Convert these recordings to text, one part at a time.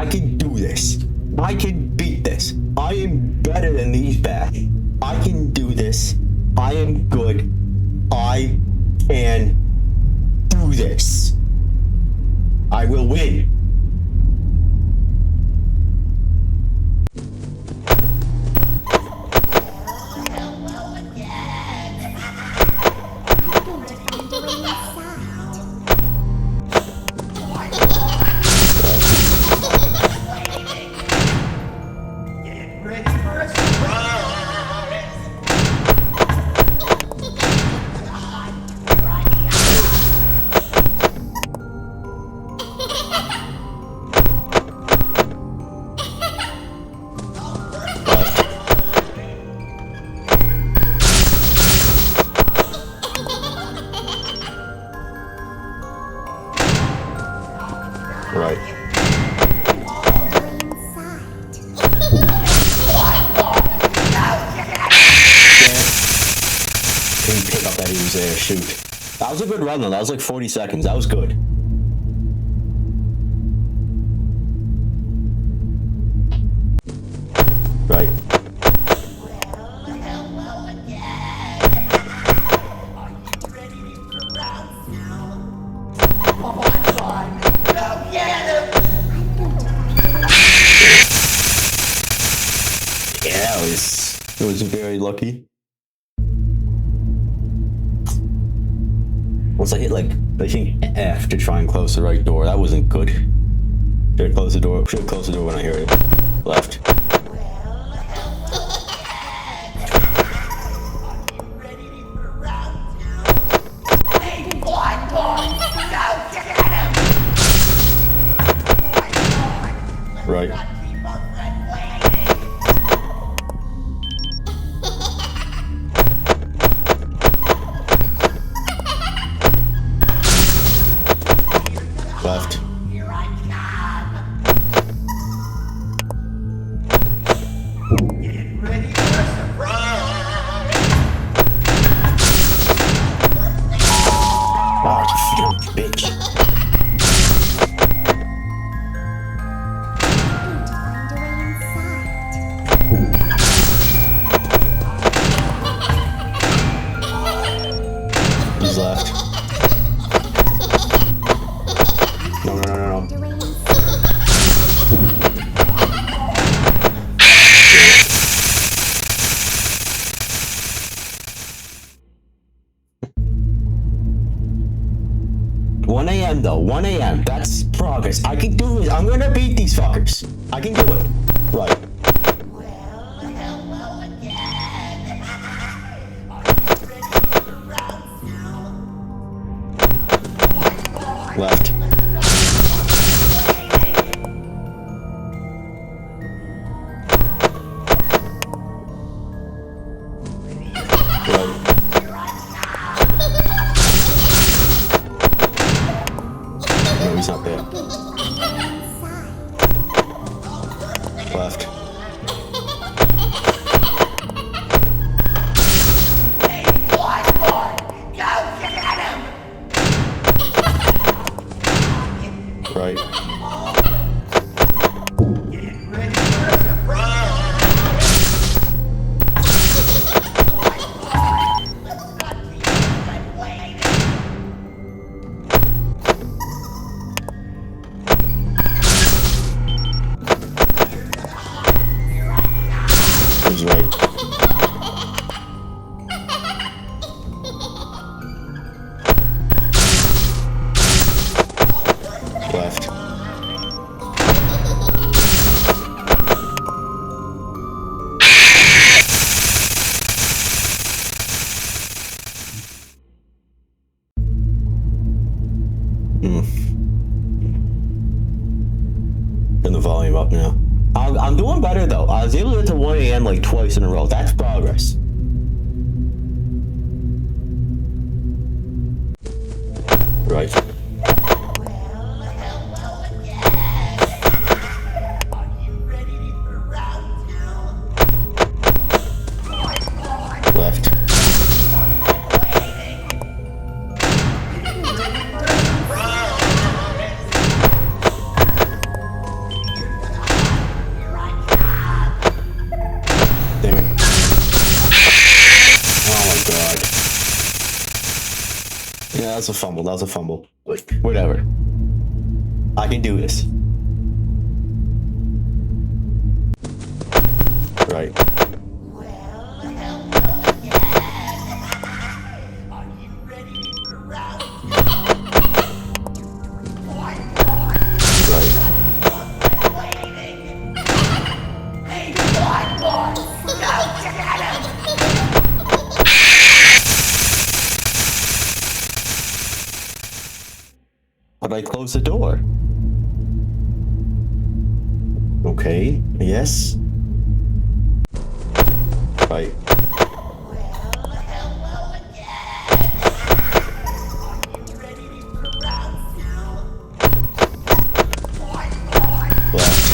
I can do this. I can beat this. I am better than these bad. I can do this. I am good. I can do this. I will win. Right. Didn't pick up that he was there. Shoot. That was a good run though. That was like 40 seconds. That was good. Right. Yeah, it was very lucky. Once I hit like I think F to try and close the right door, that wasn't good. Should close the door. Should close the door when I hear it. Left. Right. Left. Get ready for a surprise! Oh, you bitch. He's left. No. 1 a.m. though, 1 a.m. That's progress. I can do it. I'm gonna beat these fuckers. I can do it. Right. Hello again. Are you ready for round two? Left. No, he's not there. Left. Hey, one more! Go get him! Right. Get ready for a surprise! Let's not keep them waiting! He's right. Left. Turn the volume up now. I'm doing better though. I was able to get to 1 a.m. like twice in a row. That's progress. Right. Hello again. Are you ready for round two? Left. was a fumble. That was a fumble. Like, whatever. I can do this. Right. Well, hello again. Are you ready for round two? Boy, Right. waiting. Hey, boy, go get him! But I close the door. Okay, yes. Right. Well, hello again. Are you ready for round two? Boy, Left.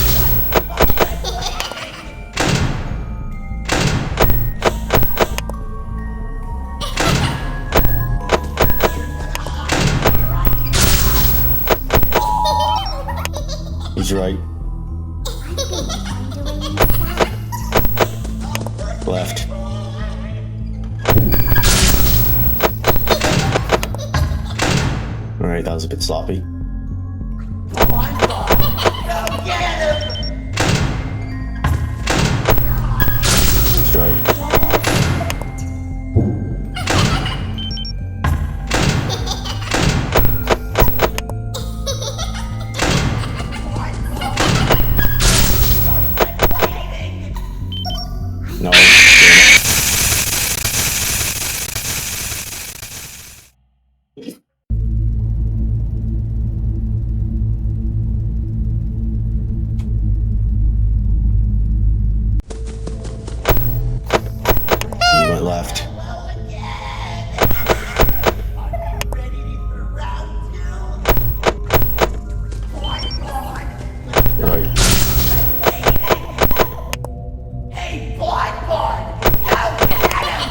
He's right. Left. Alright, that was a bit sloppy. come on, boy, go get him! He's right. No. Damn it. You went left. Hello again. Are you ready for round two? Boy, Right. hey, boy, go get him!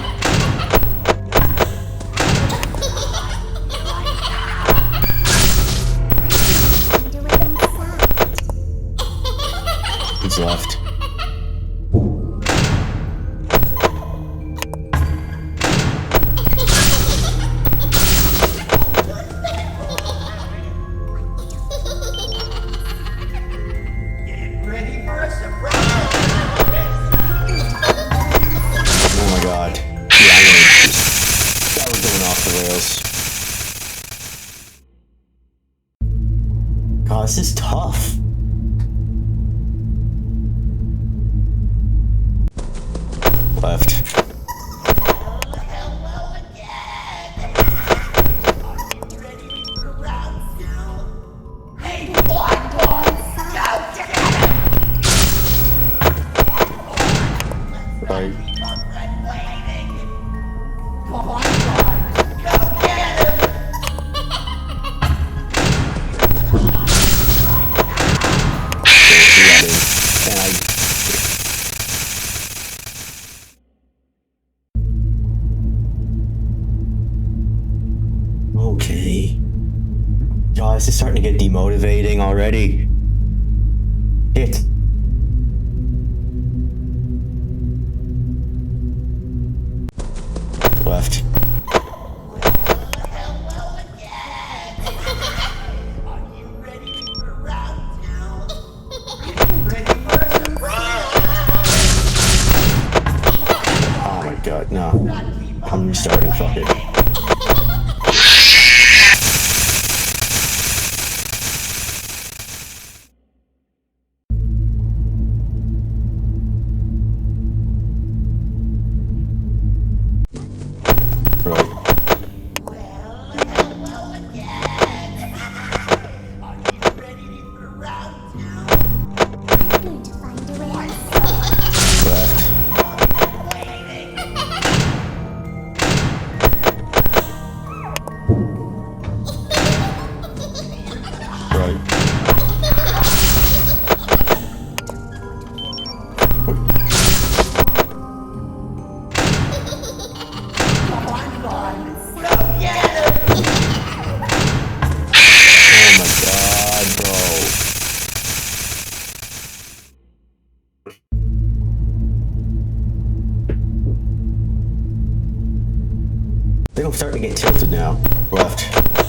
He's left. Get ready for a surprise! Oh my god. Yeah, I know. That was going off the rails. God, this is tough. Left. Hello again. Are you ready for round two? Hey, boy, go get him! Right. Your friend waiting. Boy, go get him! And I. Okay. God, this is starting to get demotivating already. Hit. Left. Hello again. Are you ready for round two? Ready for a surprise? Oh my god, no. I'm restarting, fuck it. Right. Hello again. Are you ready for round two? Left. Right. Go get him! Oh my god, bro. I think I'm starting to get tilted now. Left.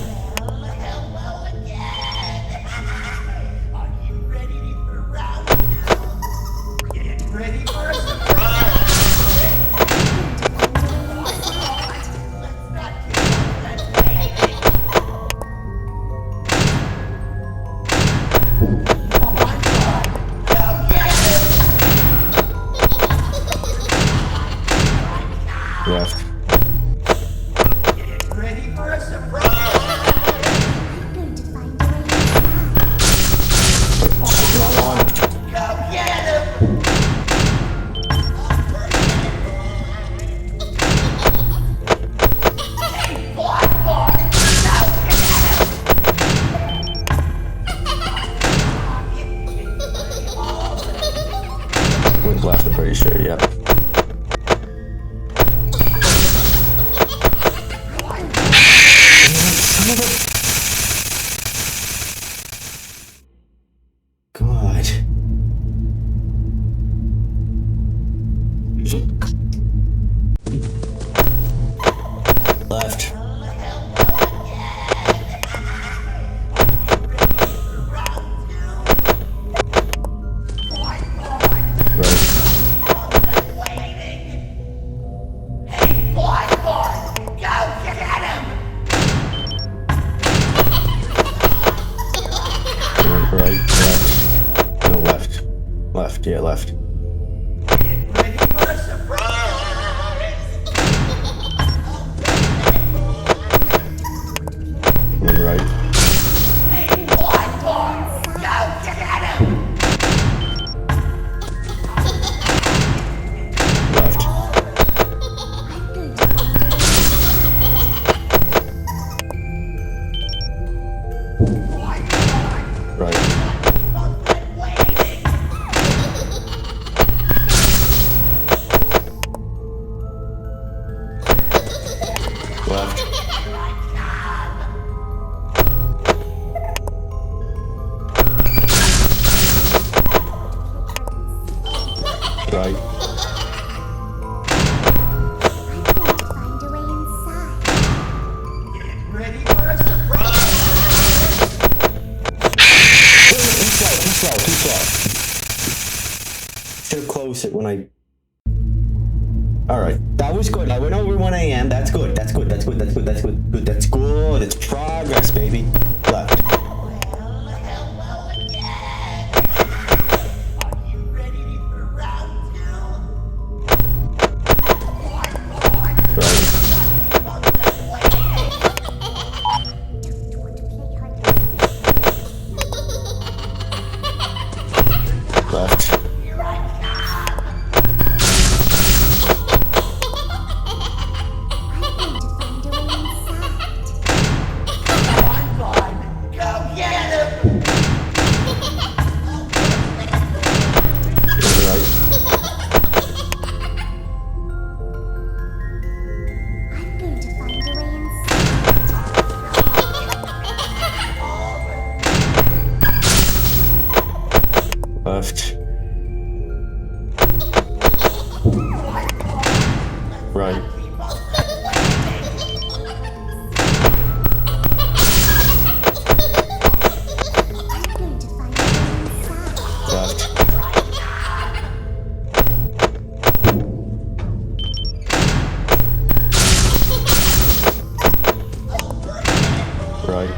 Sure, yep. God. Left. Right, left. No, left. Left, yeah, left. Ready for a surprise! Right. Hey, Black Boy! Go get him! Left. Right. Left. Right. Ready for a surprise! Too slow. Should've closed it when I... Alright, that was good. I went over 1 a.m. That's good. That's good. It's progress, baby. Left. Hello again! Are you ready for round 2? Right. Left. Go get him! Right. Left. Right. Left. Right.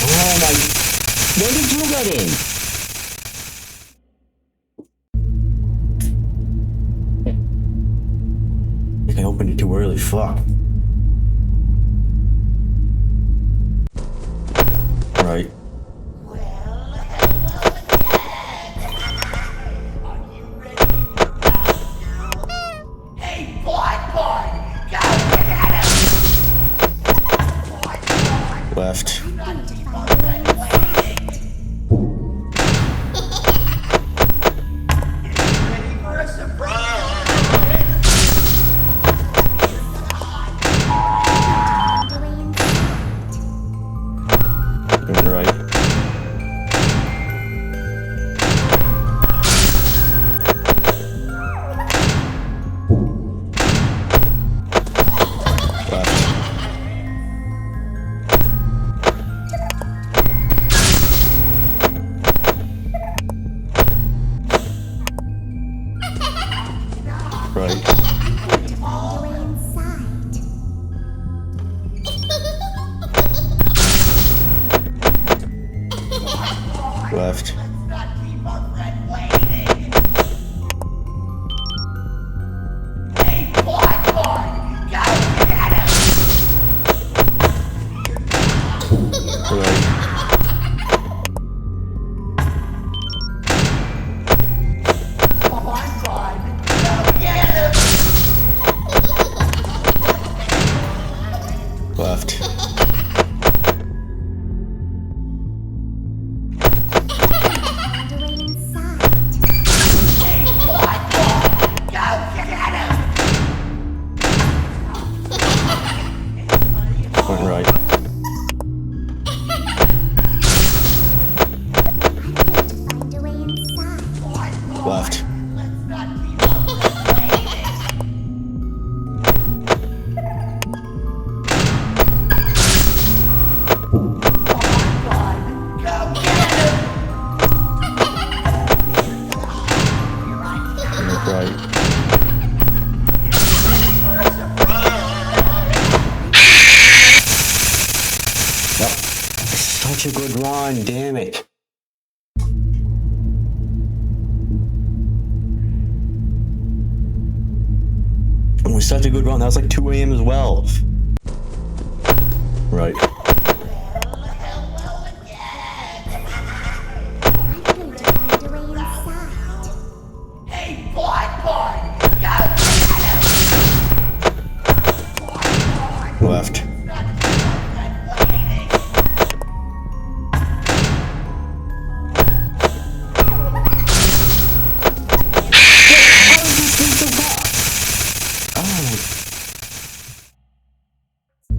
Oh my... When did you get in? I think I opened it too early. Fuck. Right. Hey, Black Boy! Go get him! Left. Ready for a surprise! Right. Left. Right. Left. Not keep our friend waiting! Hey, Black Boy! Go get him! Right. Black Boy! Go get him! Left. such a good run, damn it. It was such a good run. That was like 2 a.m. as well. Right. Hey, boy, go get him! Left.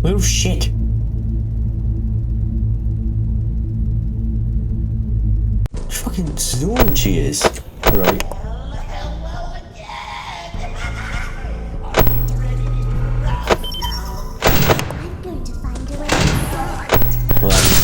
Little shit. Fucking zoom she is. Alright. Left.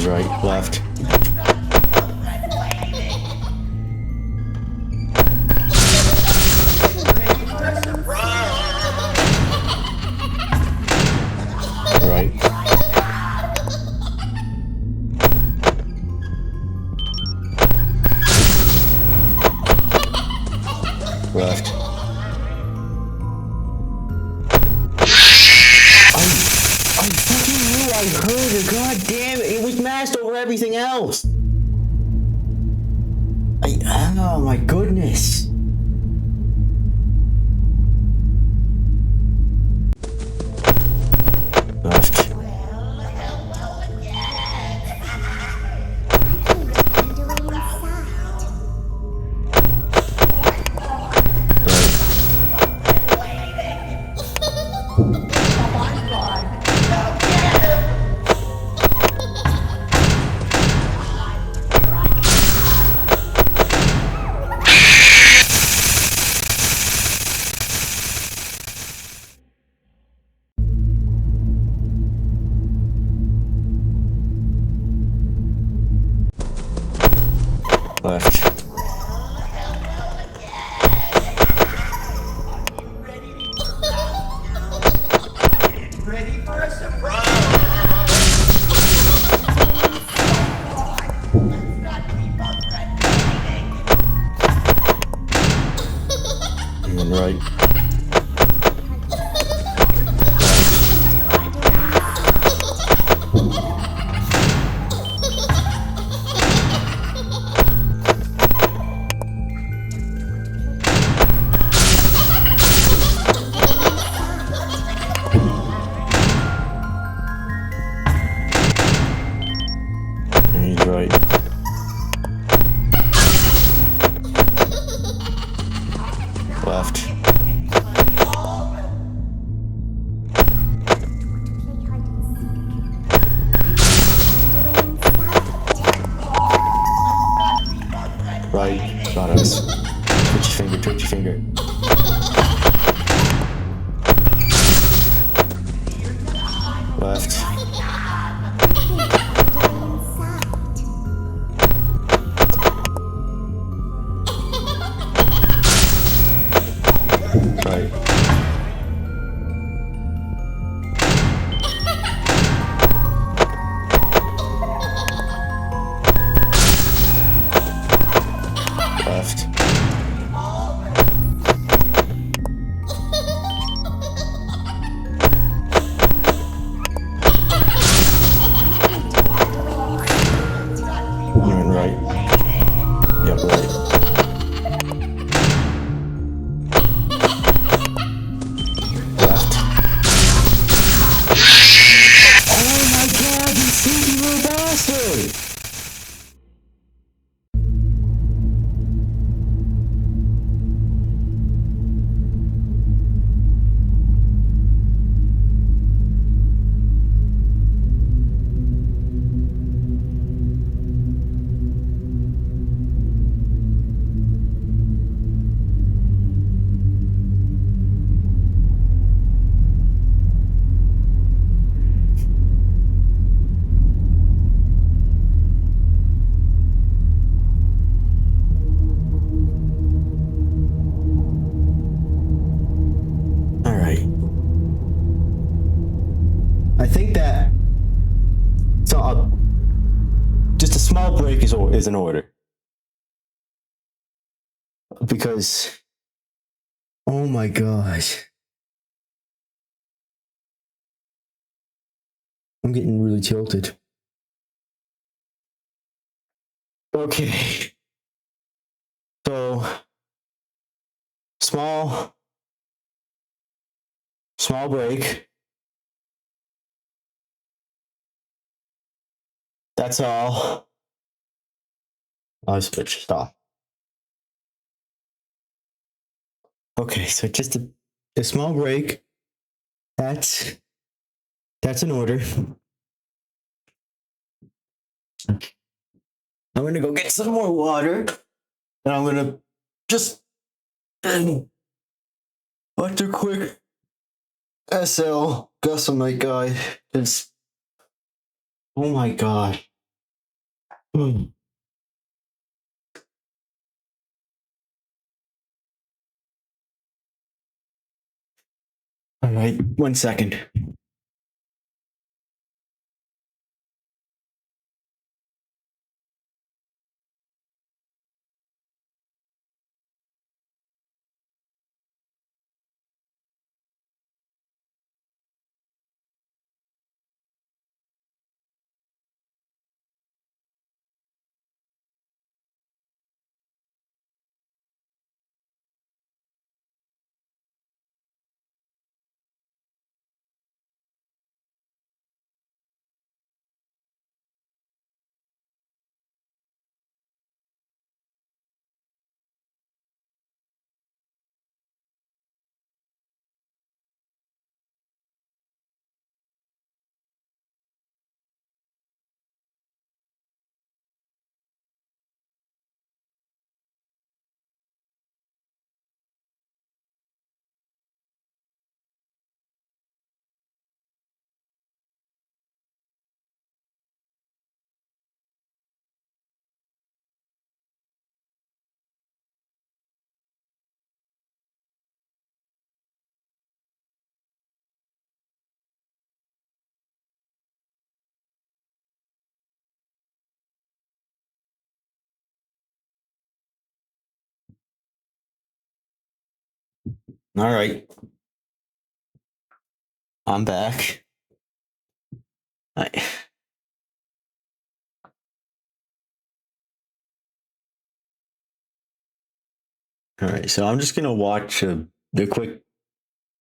Right, left. Right. Left. I fucking knew I heard her. God damn it! It was masked over everything else. Oh my goodness. Left. Left. Ready for a surprise? Let's not keep our friend waiting. And right. Right. Left. Right. Got us. Twitch your finger, twitch your finger. Left. Right. Left. And right. Yep, right. I think that just a small break is in order because oh my gosh, I'm getting really tilted. Okay, so small break. That's all. I'll switch. Stop. Okay, so just a small break. That's in order. I'm gonna go get some more water, and I'm gonna just let the quick SL Gussamite guy. It's oh my god. Hmm. All right, 1 second. All right, I'm back. I, all right, so I'm just gonna watch the quick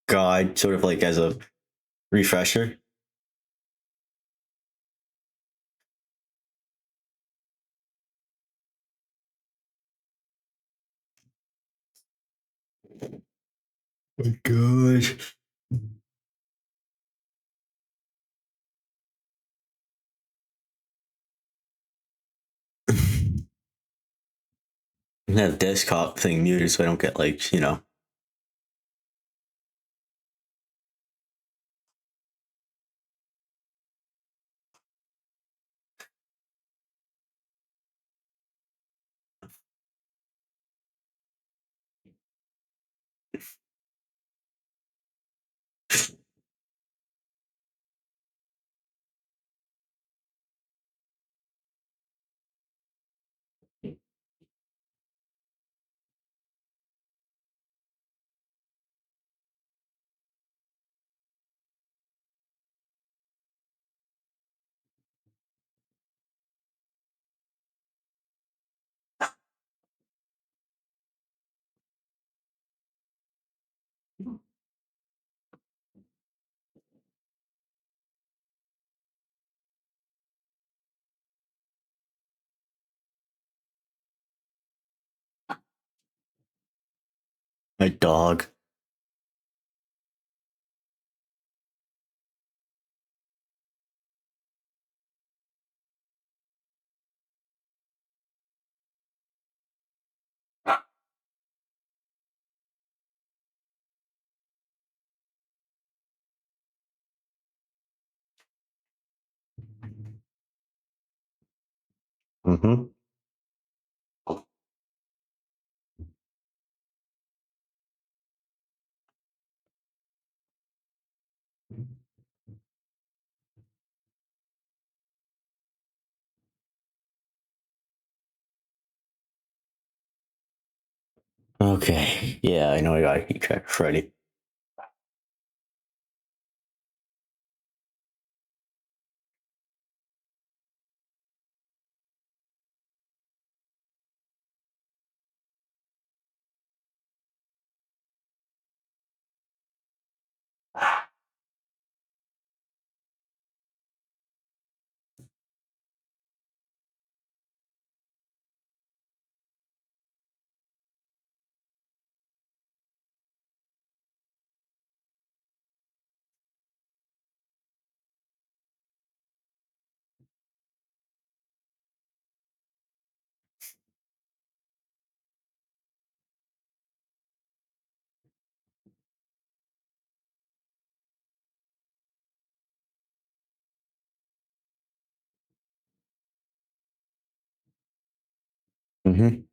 guide, sort of like as a refresher. Oh my gosh. That desktop thing muted so I don't get like, you know. My dog. Mm-hmm. Okay. Yeah, I know I gotta keep track of Freddy. Mm-hmm.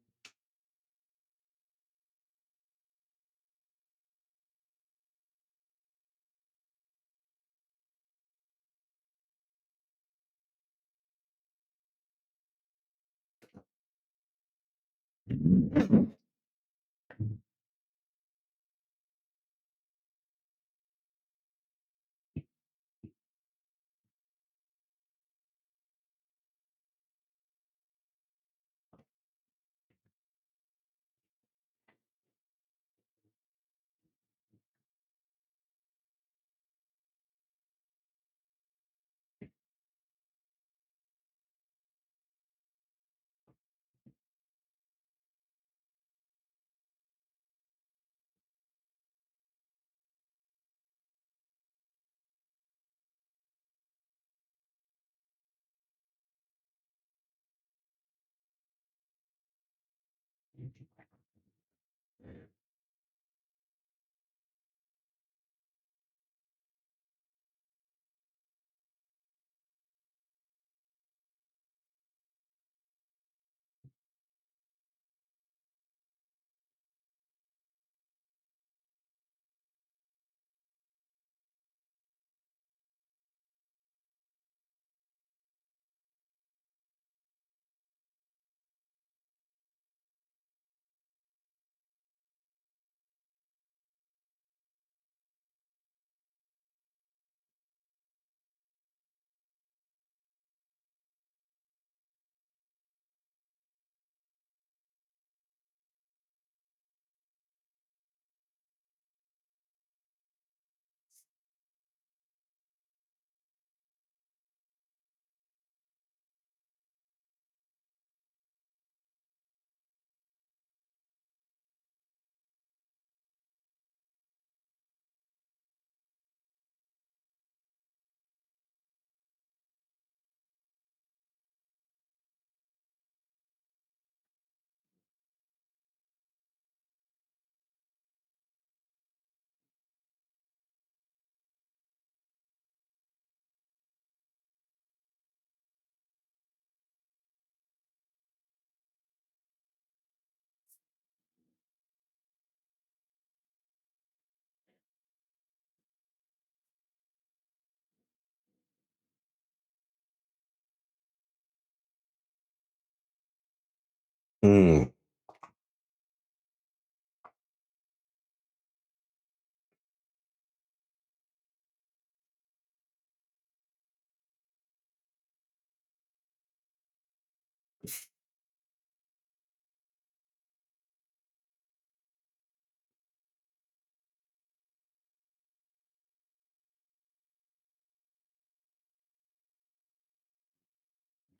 Mm.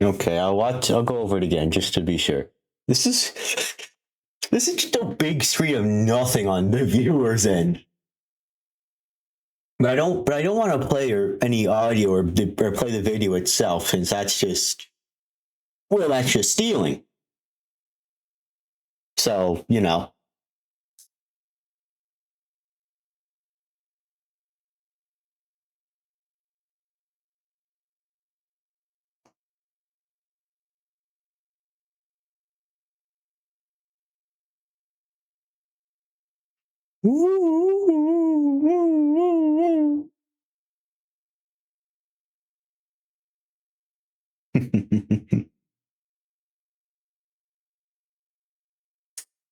Okay, I'll watch. I'll go over it again just to be sure. This is this is just a big screen of nothing on the viewer's end. But I don't. But I don't want to play or any audio or play the video itself, since that's just well, that's just stealing. So you know.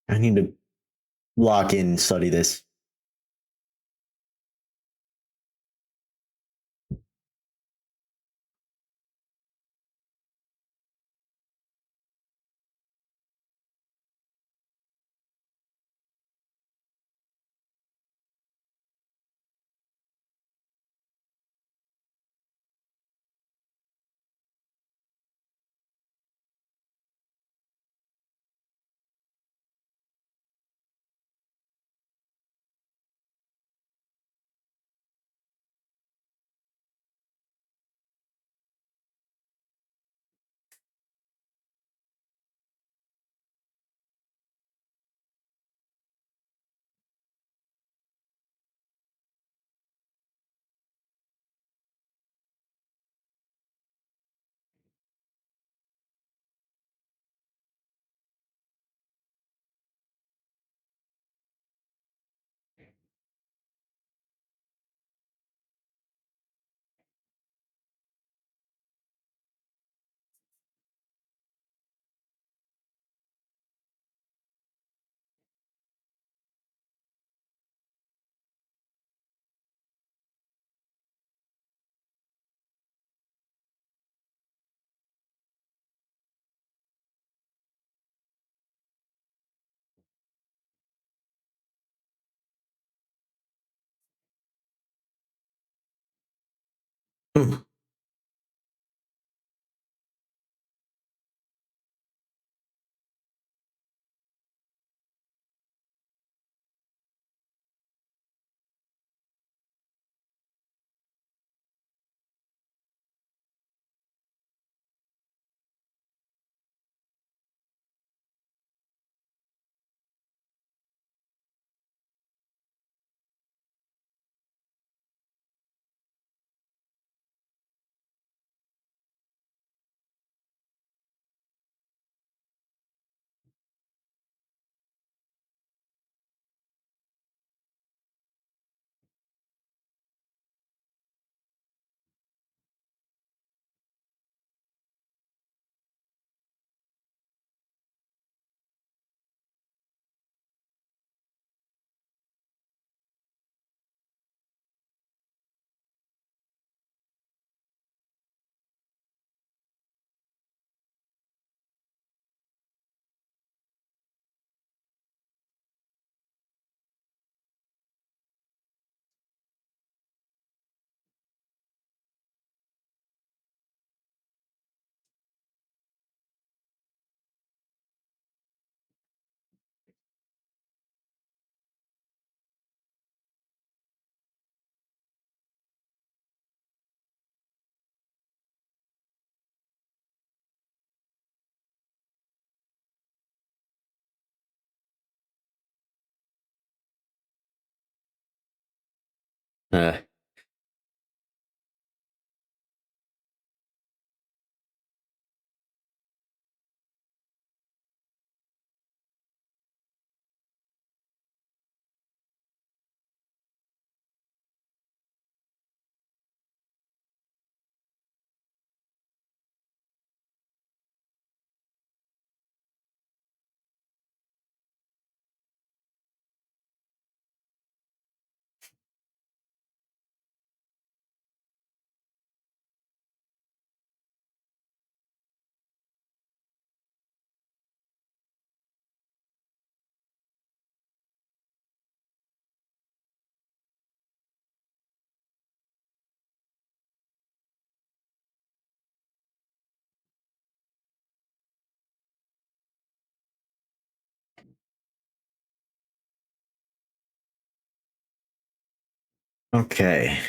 I need to lock in and study this. Hmm. Uh, okay.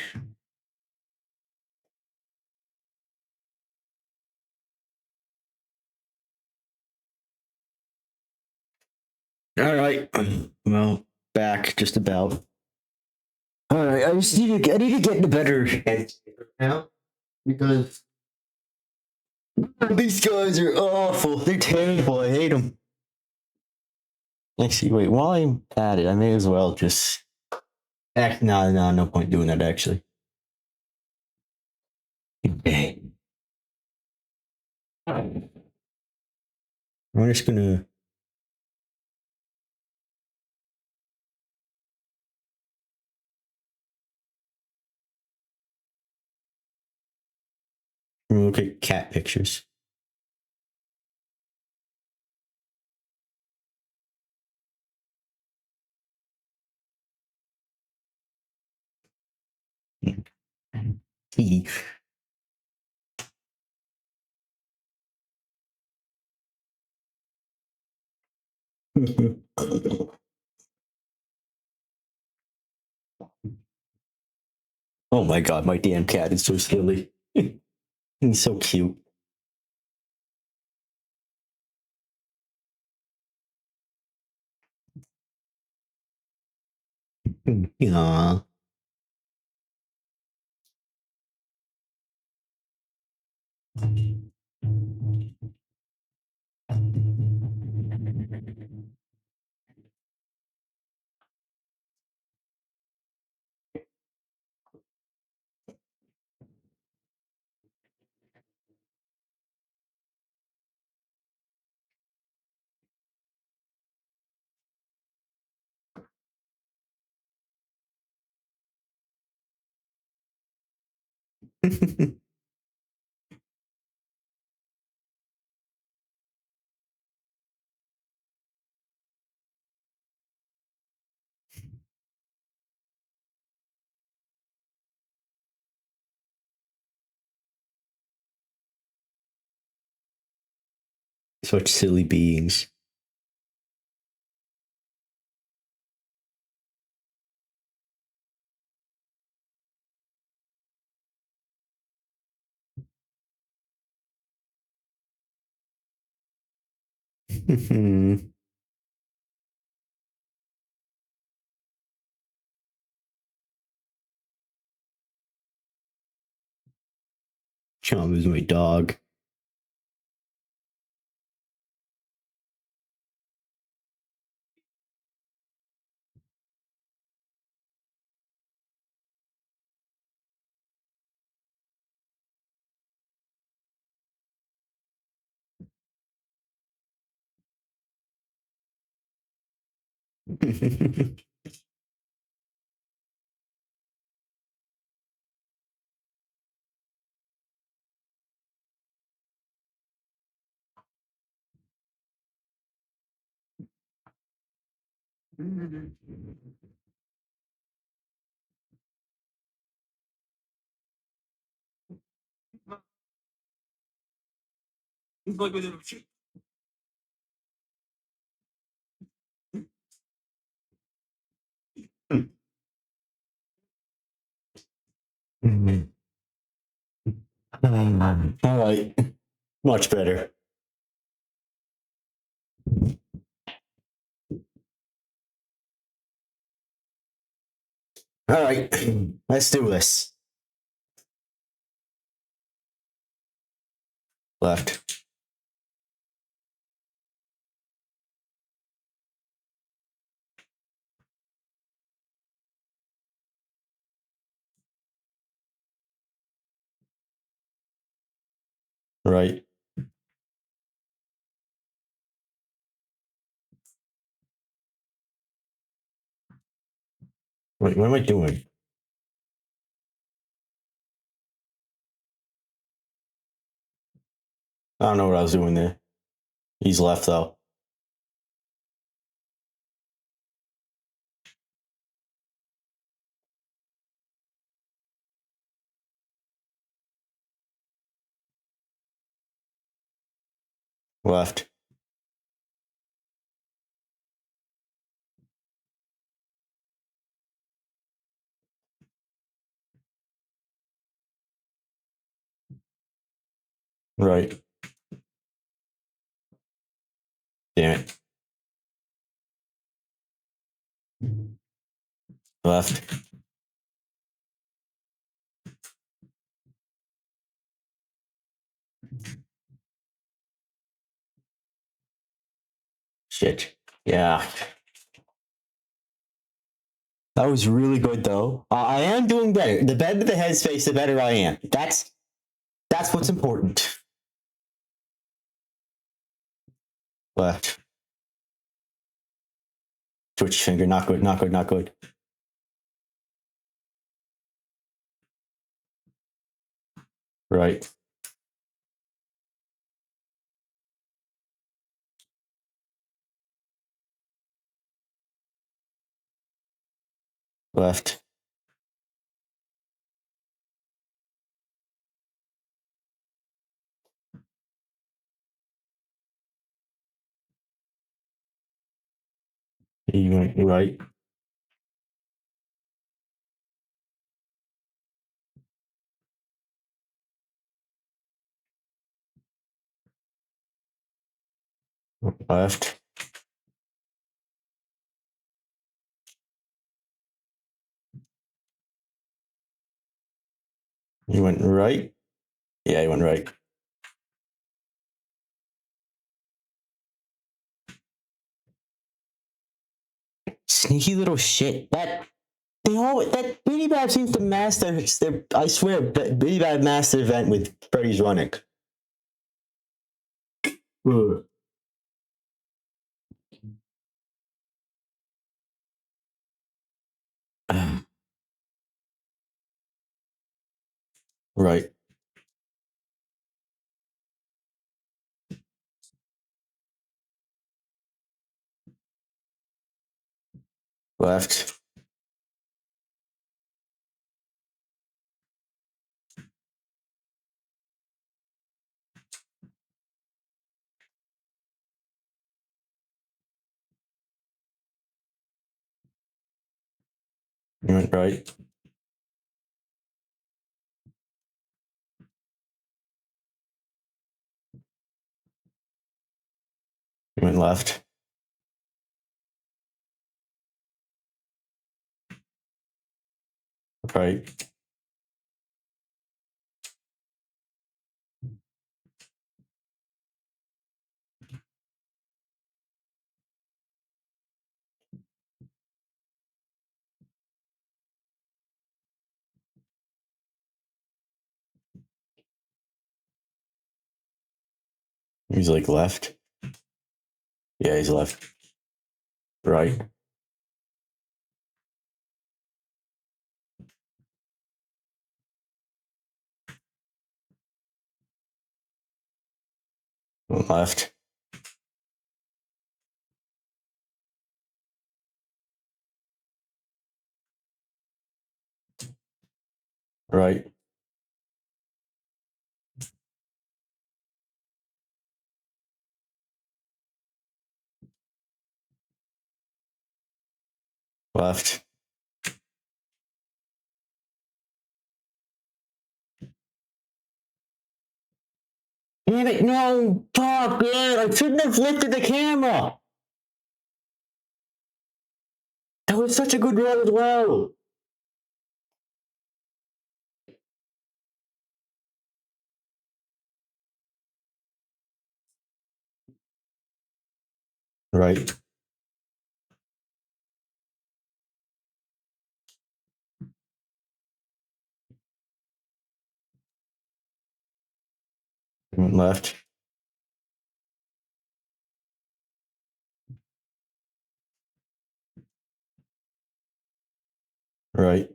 All right. Well, back just about. All right. I need to get in a better headspace now because these guys are awful. They're terrible. I hate them. Actually, wait. While I'm at it, I may as well just. No point doing that. Actually. Okay. We're just gonna Look at cat pictures. Oh my god, my damn cat is so silly. He's so cute. Aww. Such silly beings. Chum is my dog. All right, much better. All right, let's do this. Left. Right. Wait, what am I doing? I don't know what I was doing there. He's left though. Left. Right. Damn it. Left. Shit. Yeah. That was really good though. I am doing better. The better the headspace, the better I am. That's what's important. Left. Twitch finger. Not good. Not good. Not good. Right. Left. He went right. Left. He went right. Yeah, he went right. Sneaky little shit. That Bitty Bab seems to master. I swear, Bitty Bab master event with Freddy's Runick. Ugh. Right. Left. He went right. He went left. Right. He's like left. Yeah, he's left. Right. Left. Right. Left. Damn it! No! Fuck, man! I shouldn't have lifted the camera. That was such a good run as well. Right. He went left. Right.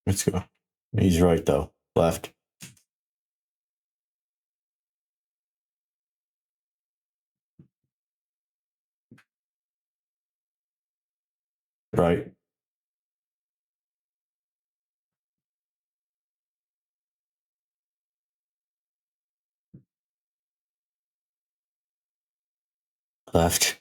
Let's go. He's right though. Left. Right. Left.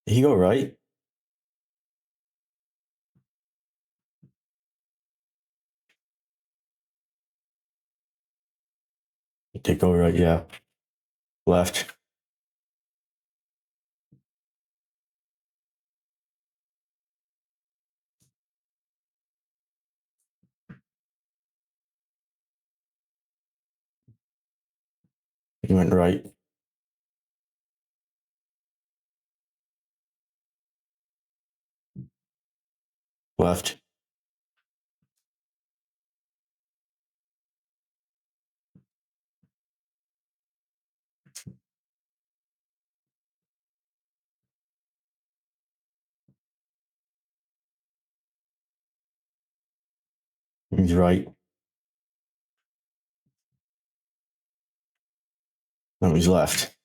Did he go right? He did go right, yeah. Left. He went right. Left. He's right. No, he's left.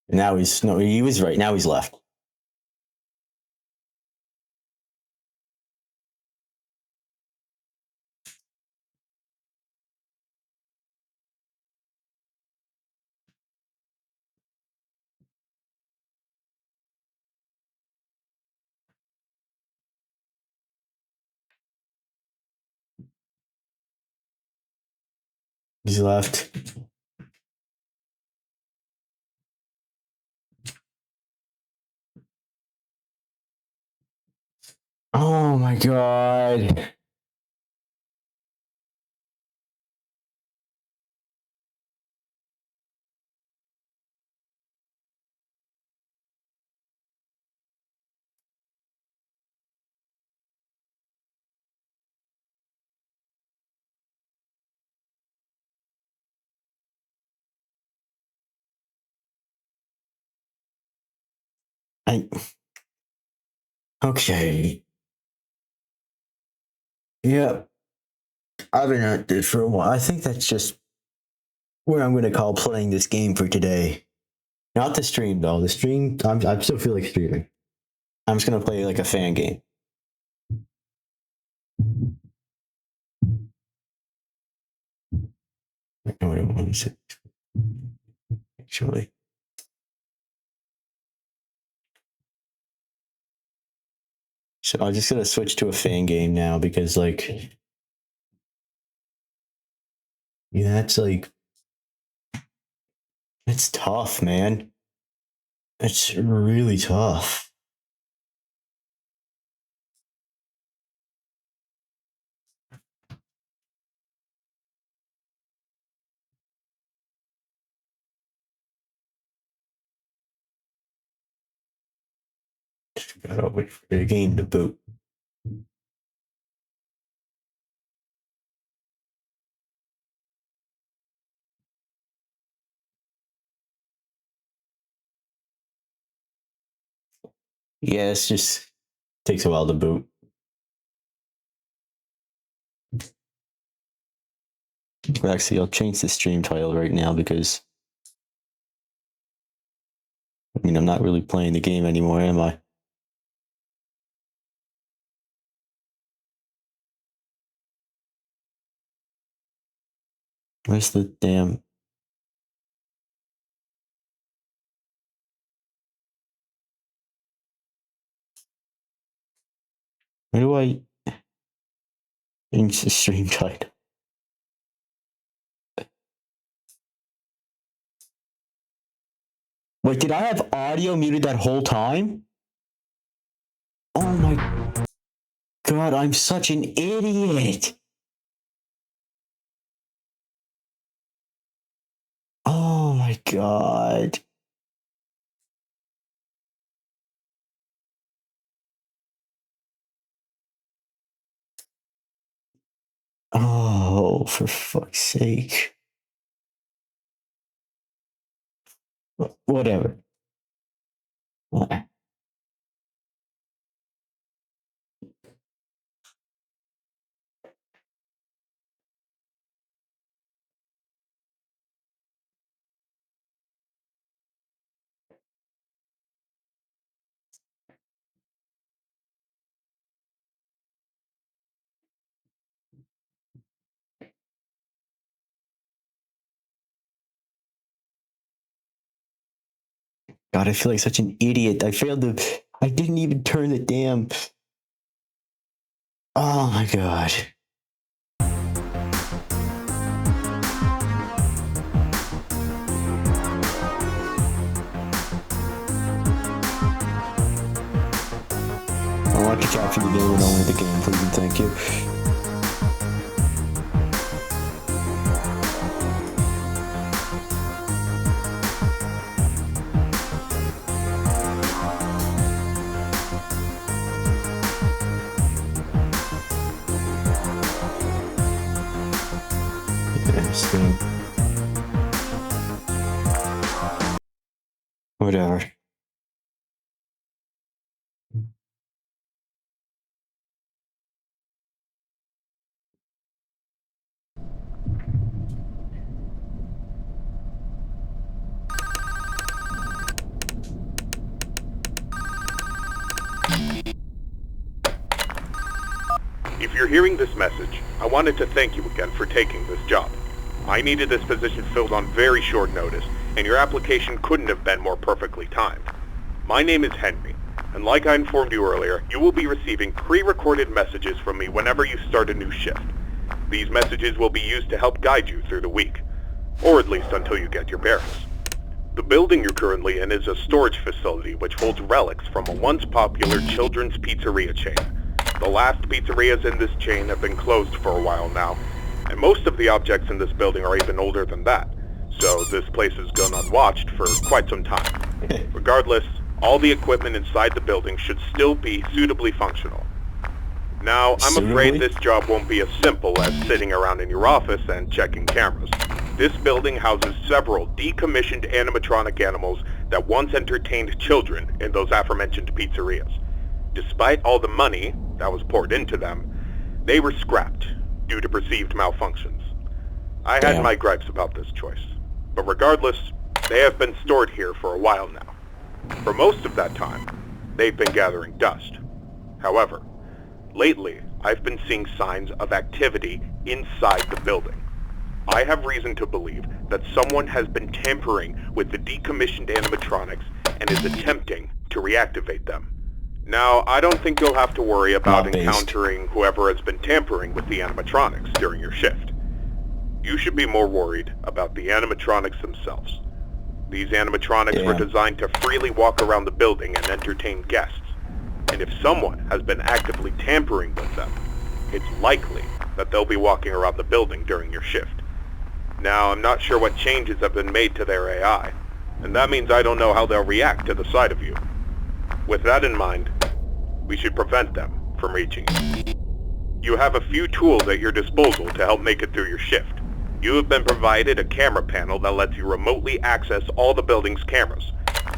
Now he's no. He was right. Now he's left. He's left. Oh my god. I okay. Yeah, I've been at this for a while. I think that's just what I'm going to call playing this game for today. Not the stream though. The stream, I still feel like streaming. I'm just going to play like a fan game. I know what I want to say. Actually. So I'm just going to switch to a fan game now because, like, yeah, that's like, it's tough, man. It's really tough. Gotta wait for the game to boot. Yeah, it's just takes a while to boot. Actually, I'll change the stream title right now because I mean I'm not really playing the game anymore, am I? Where's the damn? Where do I change the stream title? Wait, did I have audio muted that whole time? Oh my god, I'm such an idiot. Oh my god. Oh, for fuck's sake. Whatever. God, I feel like such an idiot. I failed to. I didn't even turn the damn. Oh my god. I want to capture the game and only the game, please and thank you. Interesting. Whatever. you're hearing this message, I wanted to thank you again for taking this job. I needed this position filled on very short notice, and your application couldn't have been more perfectly timed. My name is Henry, and like I informed you earlier, you will be receiving pre-recorded messages from me whenever you start a new shift. These messages will be used to help guide you through the week, or at least until you get your bearings. The building you're currently in is a storage facility which holds relics from a once popular children's pizzeria chain. The last pizzerias in this chain have been closed for a while now, and most of the objects in this building are even older than that, so this place has gone unwatched for quite some time. Regardless, all the equipment inside the building should still be suitably functional. Now, I'm afraid this job won't be as simple as sitting around in your office and checking cameras. This building houses several decommissioned animatronic animals that once entertained children in those aforementioned pizzerias. Despite all the money that was poured into them, they were scrapped due to perceived malfunctions. I had my gripes about this choice, but regardless, they have been stored here for a while now. For most of that time, they've been gathering dust. However, lately, I've been seeing signs of activity inside the building. I have reason to believe that someone has been tampering with the decommissioned animatronics and is attempting to reactivate them. Now, I don't think you'll have to worry about encountering whoever has been tampering with the animatronics during your shift. You should be more worried about the animatronics themselves. These animatronics were designed to freely walk around the building and entertain guests. And if someone has been actively tampering with them, it's likely that they'll be walking around the building during your shift. Now, I'm not sure what changes have been made to their AI, and that means I don't know how they'll react to the sight of you. With that in mind, we should prevent them from reaching you. You have a few tools at your disposal to help make it through your shift. You have been provided a camera panel that lets you remotely access all the building's cameras.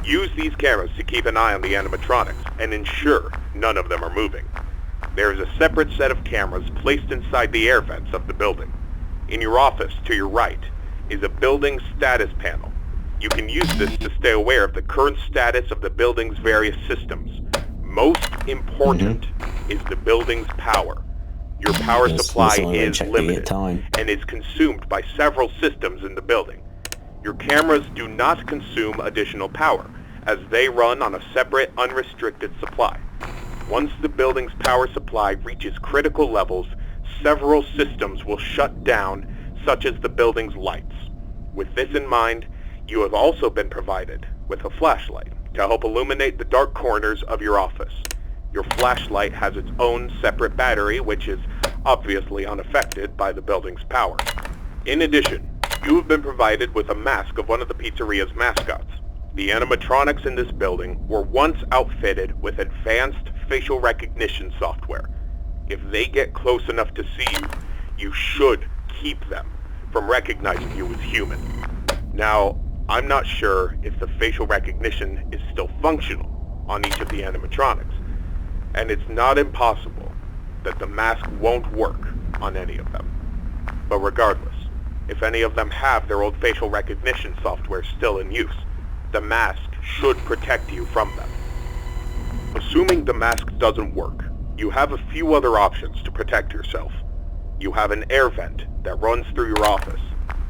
Use these cameras to keep an eye on the animatronics and ensure none of them are moving. There is a separate set of cameras placed inside the air vents of the building. In your office to your right is a building status panel. You can use this to stay aware of the current status of the building's various systems. Most important is the building's power. Your power supply is limited and is consumed by several systems in the building. Your cameras do not consume additional power, as they run on a separate, unrestricted supply. Once the building's power supply reaches critical levels, several systems will shut down, such as the building's lights. With this in mind, you have also been provided with a flashlight to help illuminate the dark corners of your office. Your flashlight has its own separate battery, which is obviously unaffected by the building's power. In addition, you have been provided with a mask of one of the pizzeria's mascots. The animatronics in this building were once outfitted with advanced facial recognition software. If they get close enough to see you, you should keep them from recognizing you as human. Now, I'm not sure if the facial recognition is still functional on each of the animatronics, and it's not impossible that the mask won't work on any of them. But regardless, if any of them have their old facial recognition software still in use, the mask should protect you from them. Assuming the mask doesn't work, you have a few other options to protect yourself. You have an air vent that runs through your office.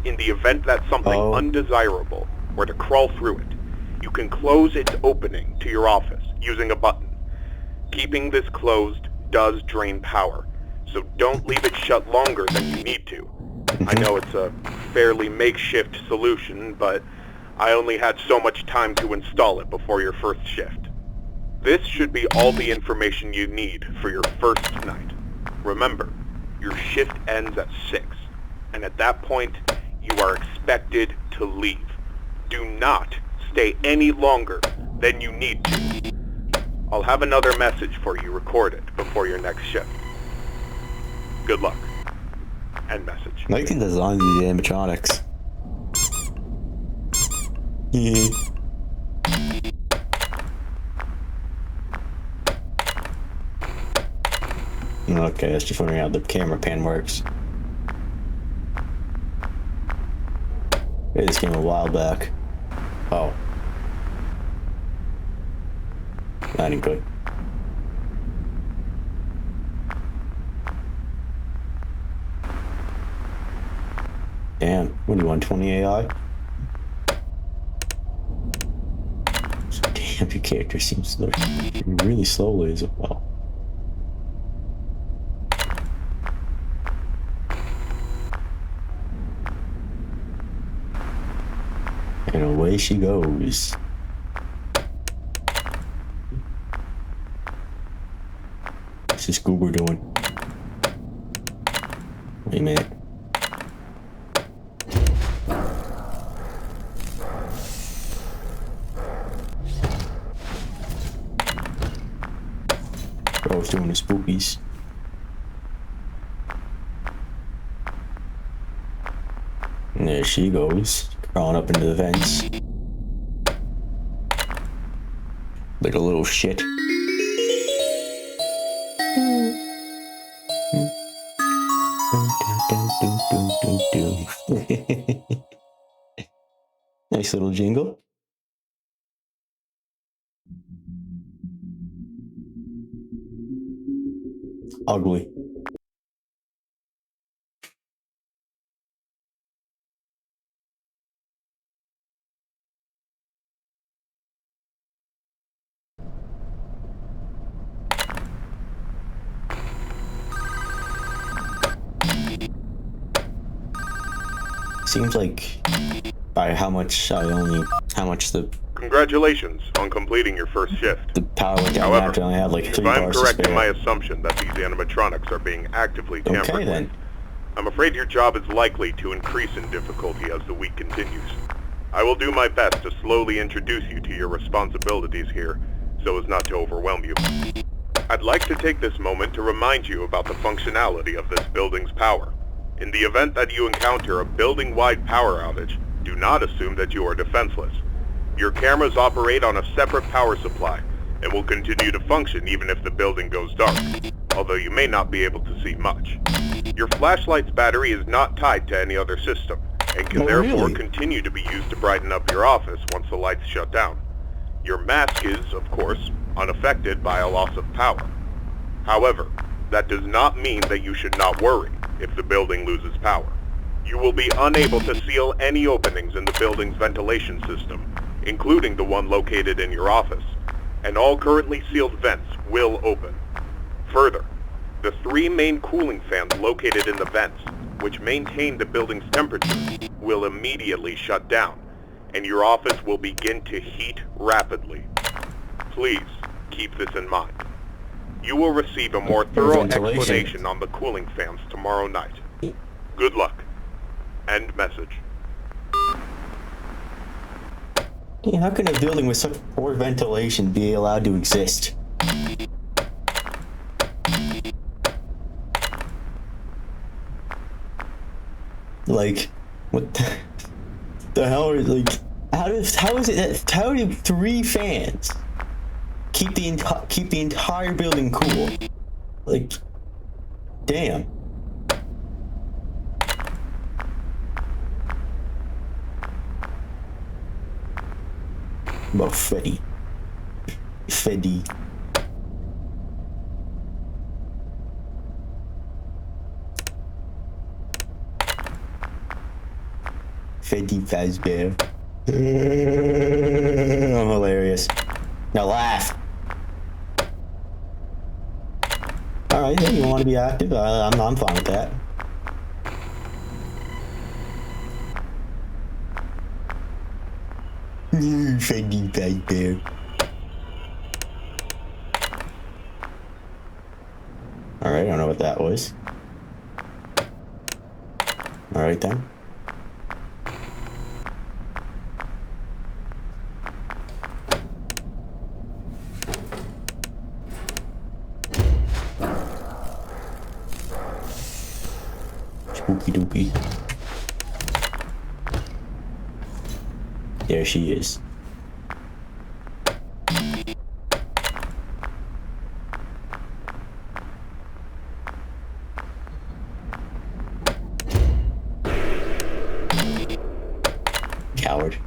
In the event that something undesirable were to crawl through it, you can close its opening to your office using a button. Keeping this closed does drain power, so don't leave it shut longer than you need to. I know it's a fairly makeshift solution, but I only had so much time to install it before your first shift. This should be all the information you need for your first night. Remember, your shift ends at 6, and at that point, you are expected to leave. Do not stay any longer than you need to. I'll have another message for you recorded before your next shift. Good luck. End message. I like the design of the animatronics. Okay, that's just wondering how the camera pan works. Hey, this came a while back. Oh. That ain't good. Damn, what do you want, 20 AI? So, damn, your character seems to look really slowly as well. And away she goes. What's this Goober doing? Wait a minute. I was doing the spookies. And there she goes, crawling up into the vents. Like a little shit. Nice little jingle. Ugly. Seems like by how much the Congratulations on completing your first shift. power went down However, after I had like 3 if I'm bars to correct in spare. my assumption that these animatronics are being actively tampered Okay with, then. I'm afraid your job is likely to increase in difficulty as the week continues. I will do my best to slowly introduce you to your responsibilities here, so as not to overwhelm you. I'd like to take this moment to remind you about the functionality of this building's power. In the event that you encounter a building-wide power outage, do not assume that you are defenseless. Your cameras operate on a separate power supply, and will continue to function even if the building goes dark, although you may not be able to see much. Your flashlight's battery is not tied to any other system, and can Oh, therefore really? continue to be used to brighten up your office once the lights shut down. Your mask is, of course, unaffected by a loss of power. However, that does not mean that you should not worry if the building loses power. You will be unable to seal any openings in the building's ventilation system, including the one located in your office, and all currently sealed vents will open. Further, the 3 main cooling fans located in the vents, which maintain the building's temperature, will immediately shut down, and your office will begin to heat rapidly. Please keep this in mind. You will receive a more thorough Ventilation. explanation on the cooling fans tomorrow night. Good luck. End message. Yeah, how can a building with such poor ventilation be allowed to exist? Like, what the hell are, like, how is it that, how do 3 fans keep the entire building cool? Like, damn. About Freddy. Fazbear. I'm hilarious. Now laugh. Alright, then you want to be active? I'm fine with that. Freddy Fazbear. Alright, I don't know what that was. Alright then. Spooky dooky. There she is. Coward.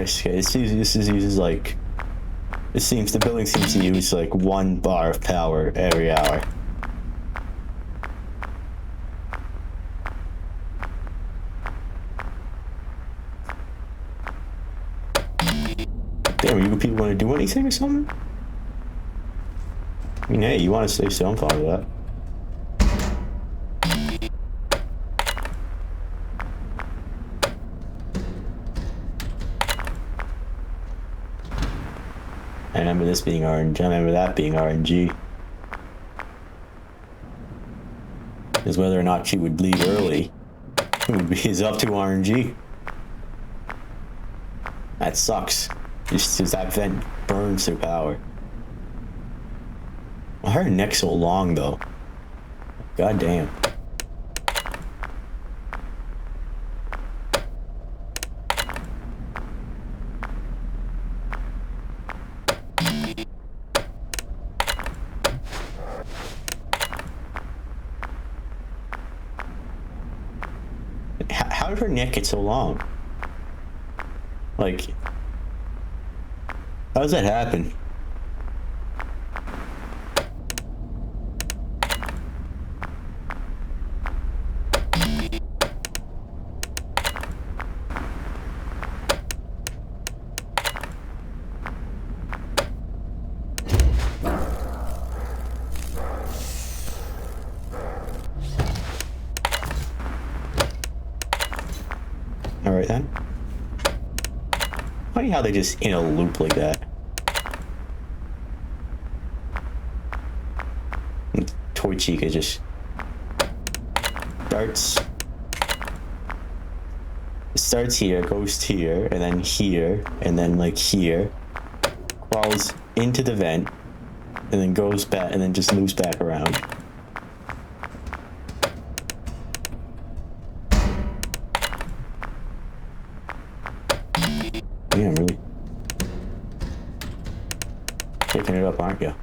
This uses like, the building seems to use like 1 bar of power every hour. Damn, you people want to do anything or something? I mean, hey, you want to stay still, I'm fine with that. I remember this being RNG. I remember that being RNG. Because whether or not she would leave early is up to RNG. That sucks. Just because that vent burns through power. Why her neck's so long though? God damn. How did her neck get so long? Like, how does that happen? Alright then. Funny how they just in a loop like that. And Toy Chica just starts here, goes here, and then like here, crawls into the vent, and then goes back, and then just loops back around. Yeah, I'm really picking it up, aren't you?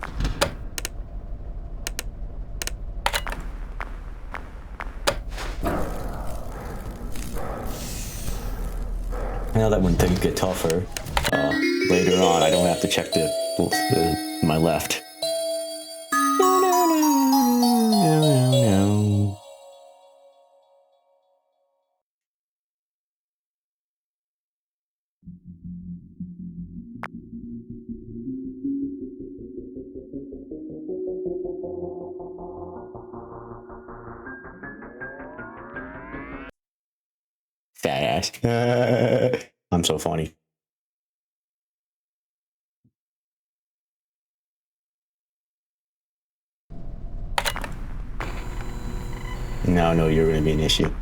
Now that when things get tougher, later on, I don't have to check my left. No. Fat ass. I'm so funny. No, you're gonna be an issue.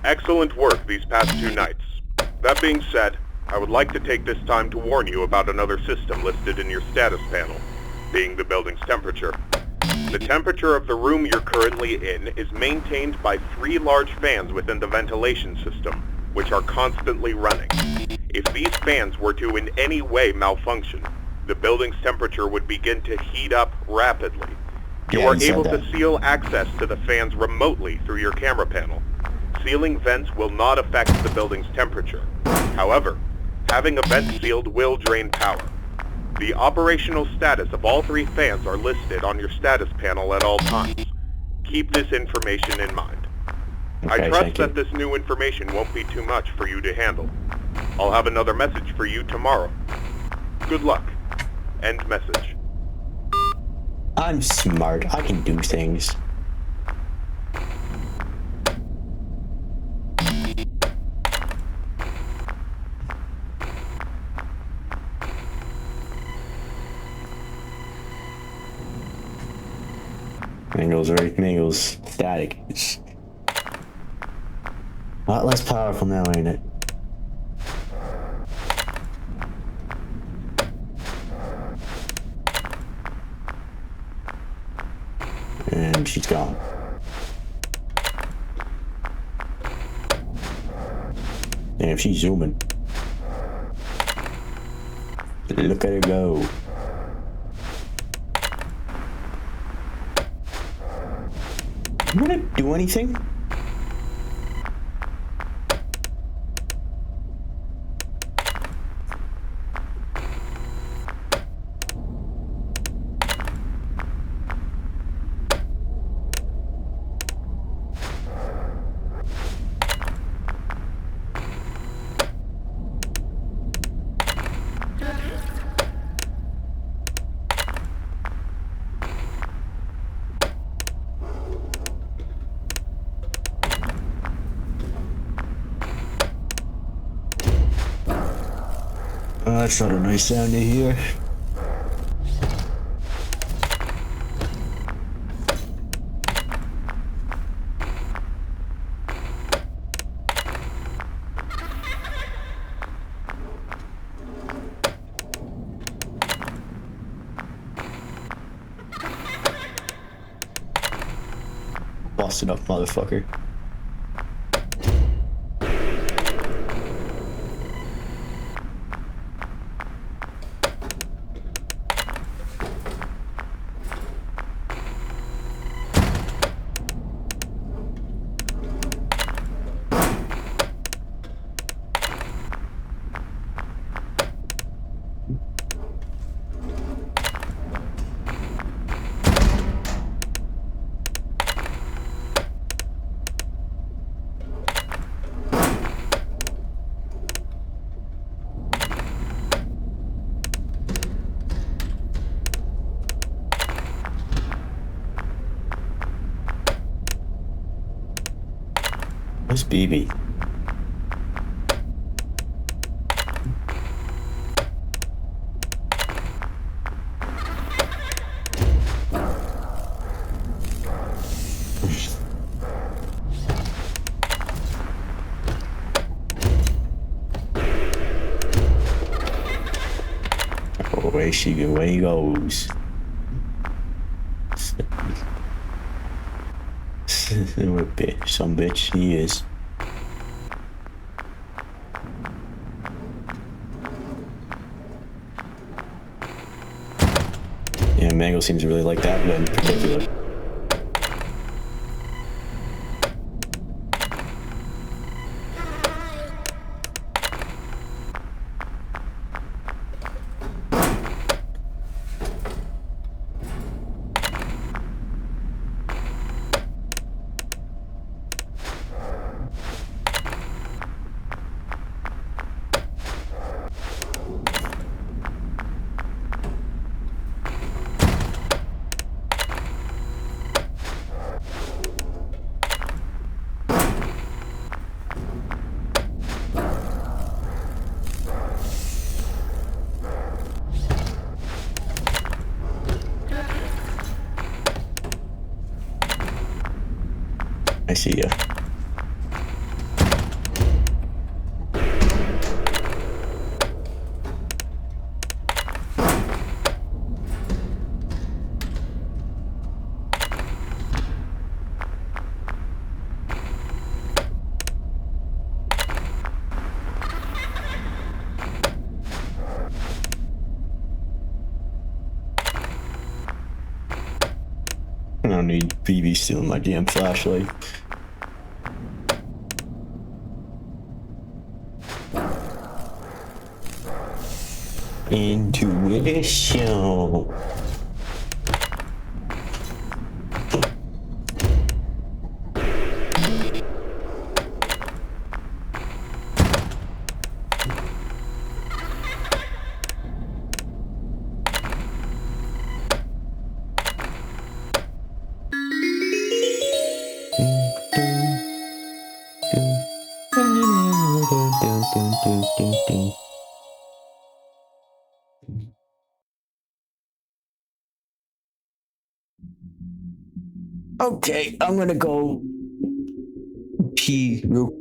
Excellent work these past 2 nights. That being said, I would like to take this time to warn you about another system listed in your status panel, being the building's temperature. The temperature of the room you're currently in is maintained by 3 large fans within the ventilation system, which are constantly running. If these fans were to in any way malfunction, the building's temperature would begin to heat up rapidly. You are able to seal access to the fans remotely through your camera panel. Sealing vents will not affect the building's temperature. However, having a vent sealed will drain power. The operational status of all 3 fans are listed on your status panel at all times. Keep this information in mind. Okay, I trust that this new information won't be too much for you to handle. I'll have another message for you tomorrow. Good luck. End message. I'm smart. I can do things. Mangle's static. It's a lot less powerful now, ain't it? And she's gone. Damn, she's zooming. Look at her go. You wanna do anything? That's not a nice sound to hear. Busted up, motherfucker. Where's BB? Away he goes. Some bitch he is. Yeah, Mango seems to really like that one in particular. I see ya. I don't need BB stealing my damn flashlight. Intuition. Okay, I'm gonna go pee real.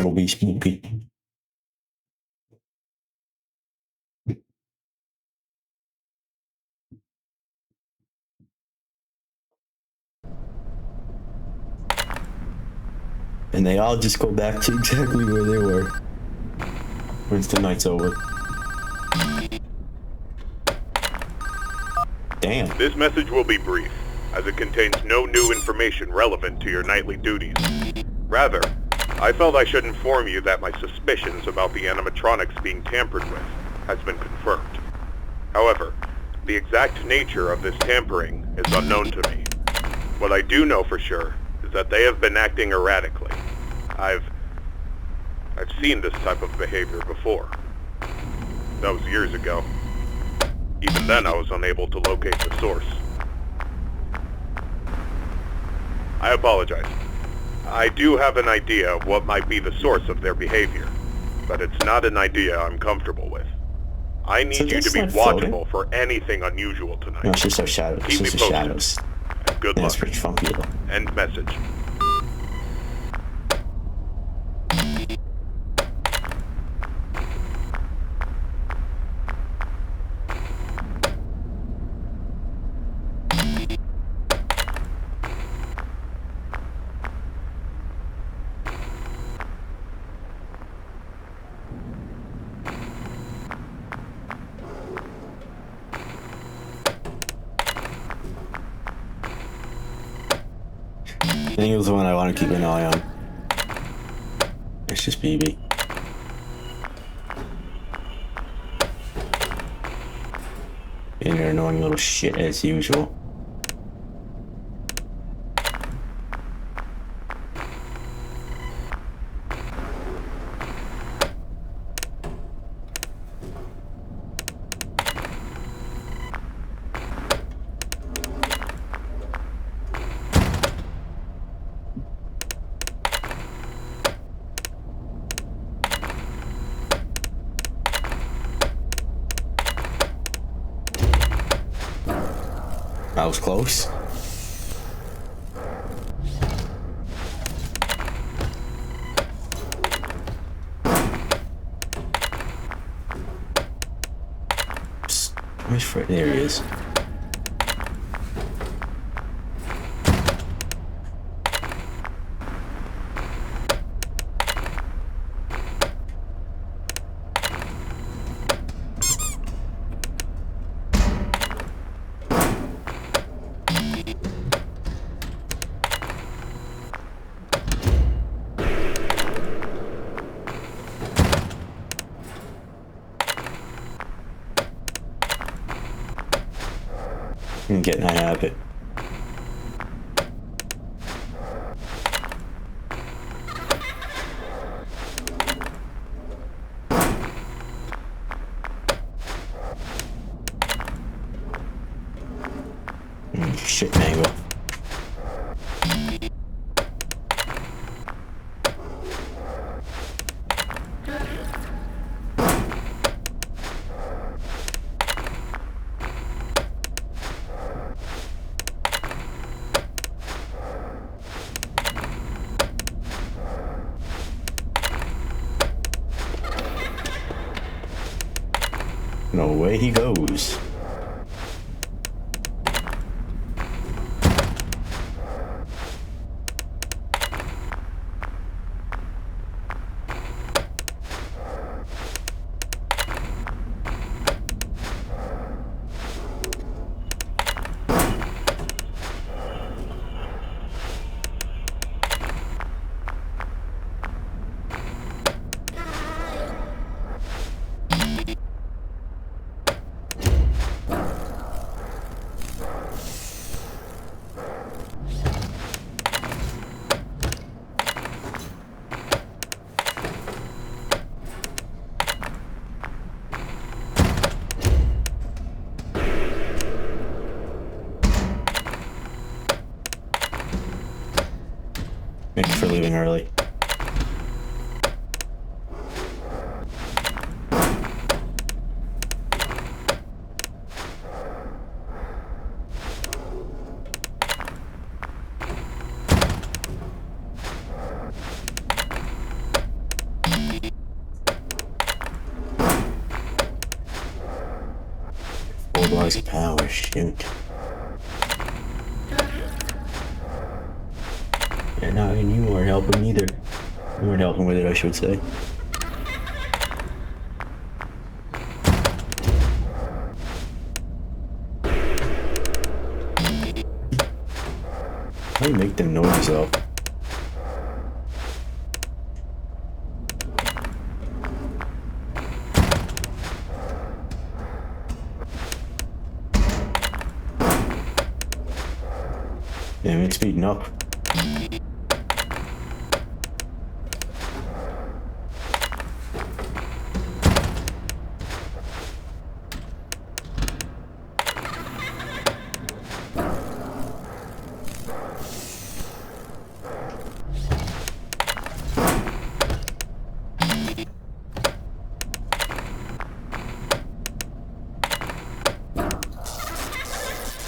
trying to be spooky. And they all just go back to exactly where they were once the night's over. Damn. This message will be brief, as it contains no new information relevant to your nightly duties. Rather, I felt I should inform you that my suspicions about the animatronics being tampered with has been confirmed. However, the exact nature of this tampering is unknown to me. What I do know for sure is that they have been acting erratically. I've seen this type of behavior before. That was years ago. Even then, I was unable to locate the source. I apologize. I do have an idea of what might be the source of their behavior, but it's not an idea I'm comfortable with. I need you to be watchful for anything unusual tonight. No, it's just our shadows. Keep It's me just posted. shadows. And good Yeah, luck. it's pretty funky though. End message. I think it was the one I want to keep an eye on. It's just BB. Being your annoying little shit as usual. That was close. Where's Fred? There he is. I'm getting a habit. Shit, Mango. No way he goes. Thank you for leaving early. polarizing power, shoot. Yeah, no, and you weren't helping either. You weren't helping with it, I should say. How do you make them noise though? Damn, it's speeding up.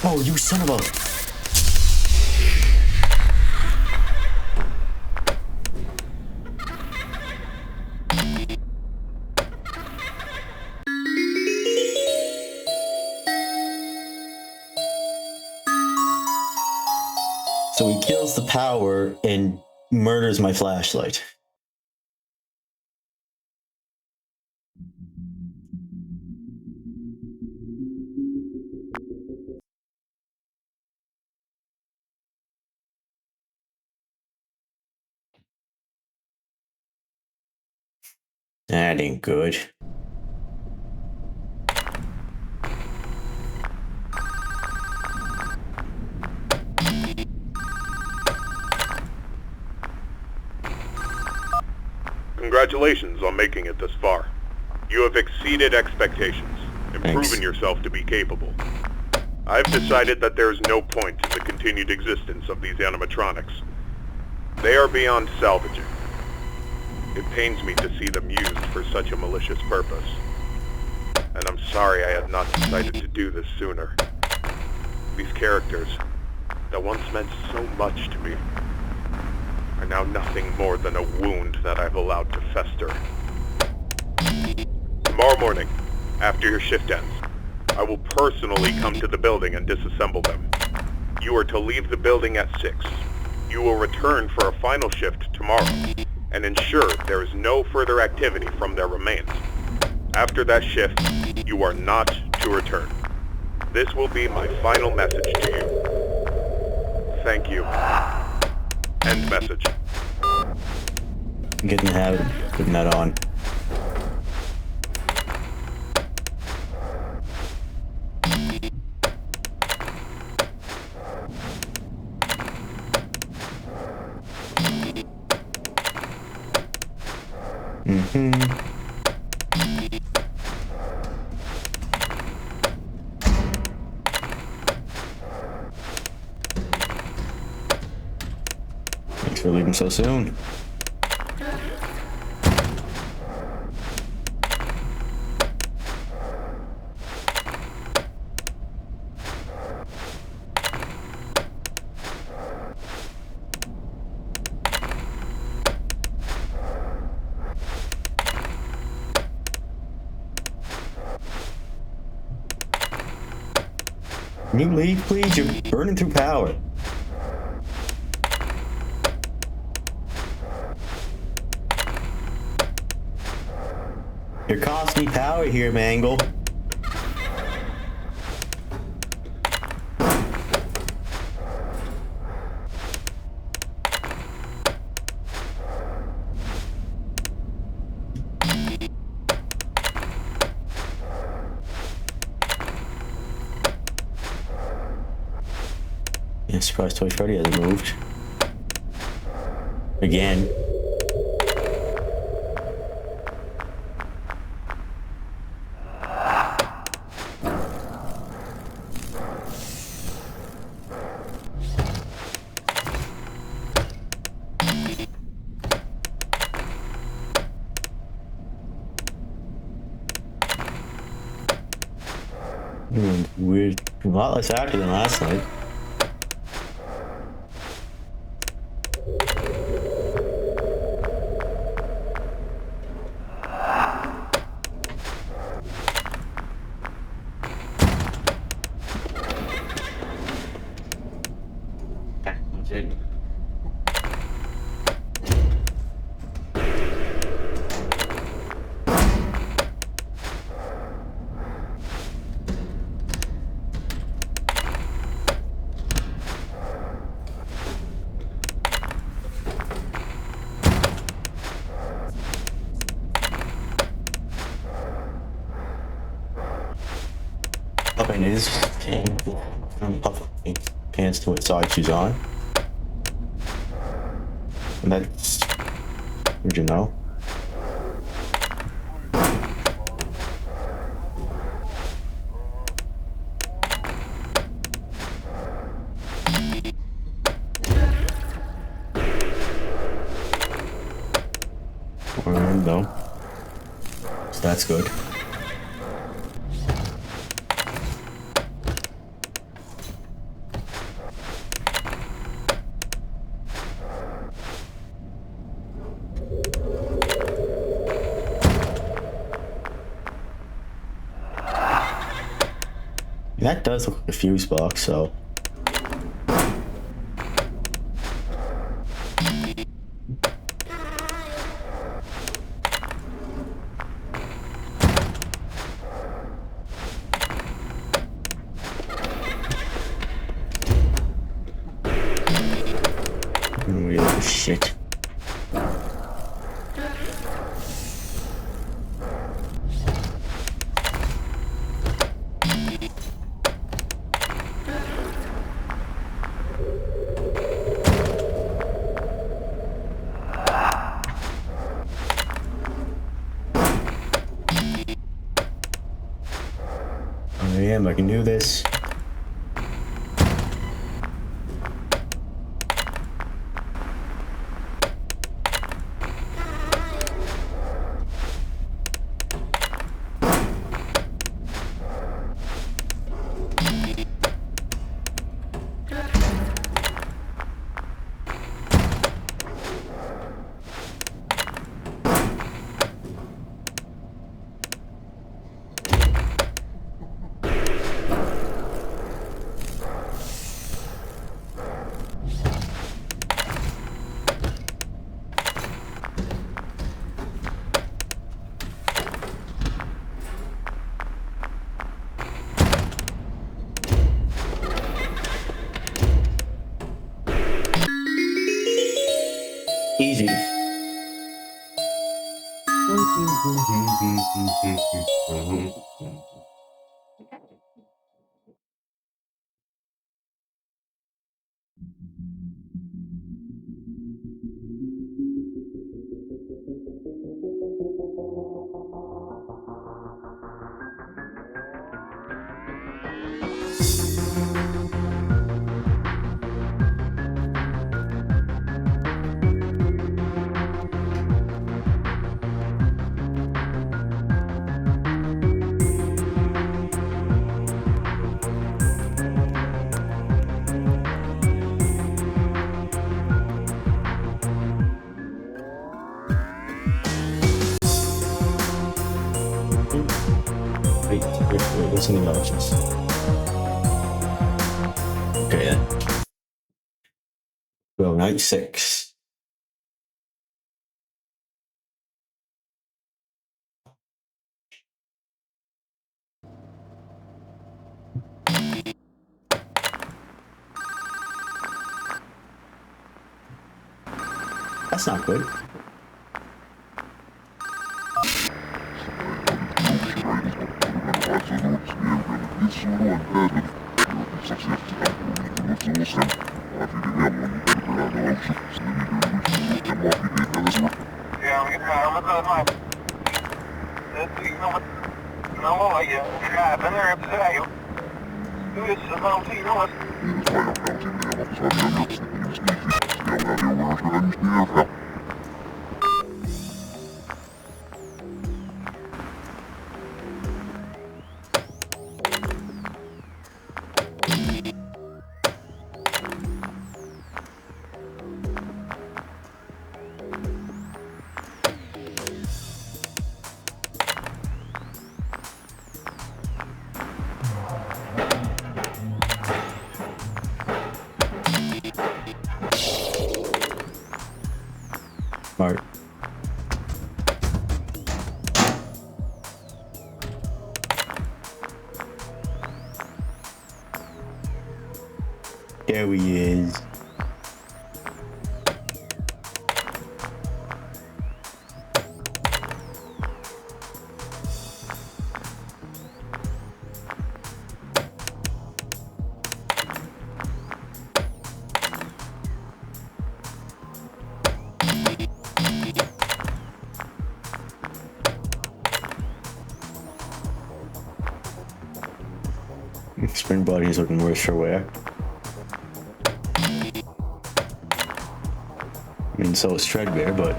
Oh, you son of a... So he kills the power and murders my flashlight. That ain't good. Congratulations on making it this far. You have exceeded expectations and Thanks. proven yourself to be capable. I've decided that there is no point in the continued existence of these animatronics. They are beyond salvaging. It pains me to see them used for such a malicious purpose. And I'm sorry I had not decided to do this sooner. These characters, that once meant so much to me, are now nothing more than a wound that I've allowed to fester. Tomorrow morning, after your shift ends, I will personally come to the building and disassemble them. You are to leave the building at 6. You will return for a final shift tomorrow, and ensure there is no further activity from their remains. After that shift, you are not to return. This will be my final message to you. Thank you. End message. I'm getting the habit of putting that on. Thanks for leaving so soon. Can you leave, please? You're burning through power. You're costing me power here, Mangle. Yeah, surprised Toy Freddy hasn't moved. Again. Weird. A lot less active than last night. Shit. Puffing his pants to what side she's on. And that's, would you know? No. So that's good. That does look like a fuse box, so. Oh, shit. I can do this. Easy. Wait, listen to the options. Okay then. Well, 96. That's not good. There he is. Spring Body is looking worse for wear. I mean, so is Threadbare, but...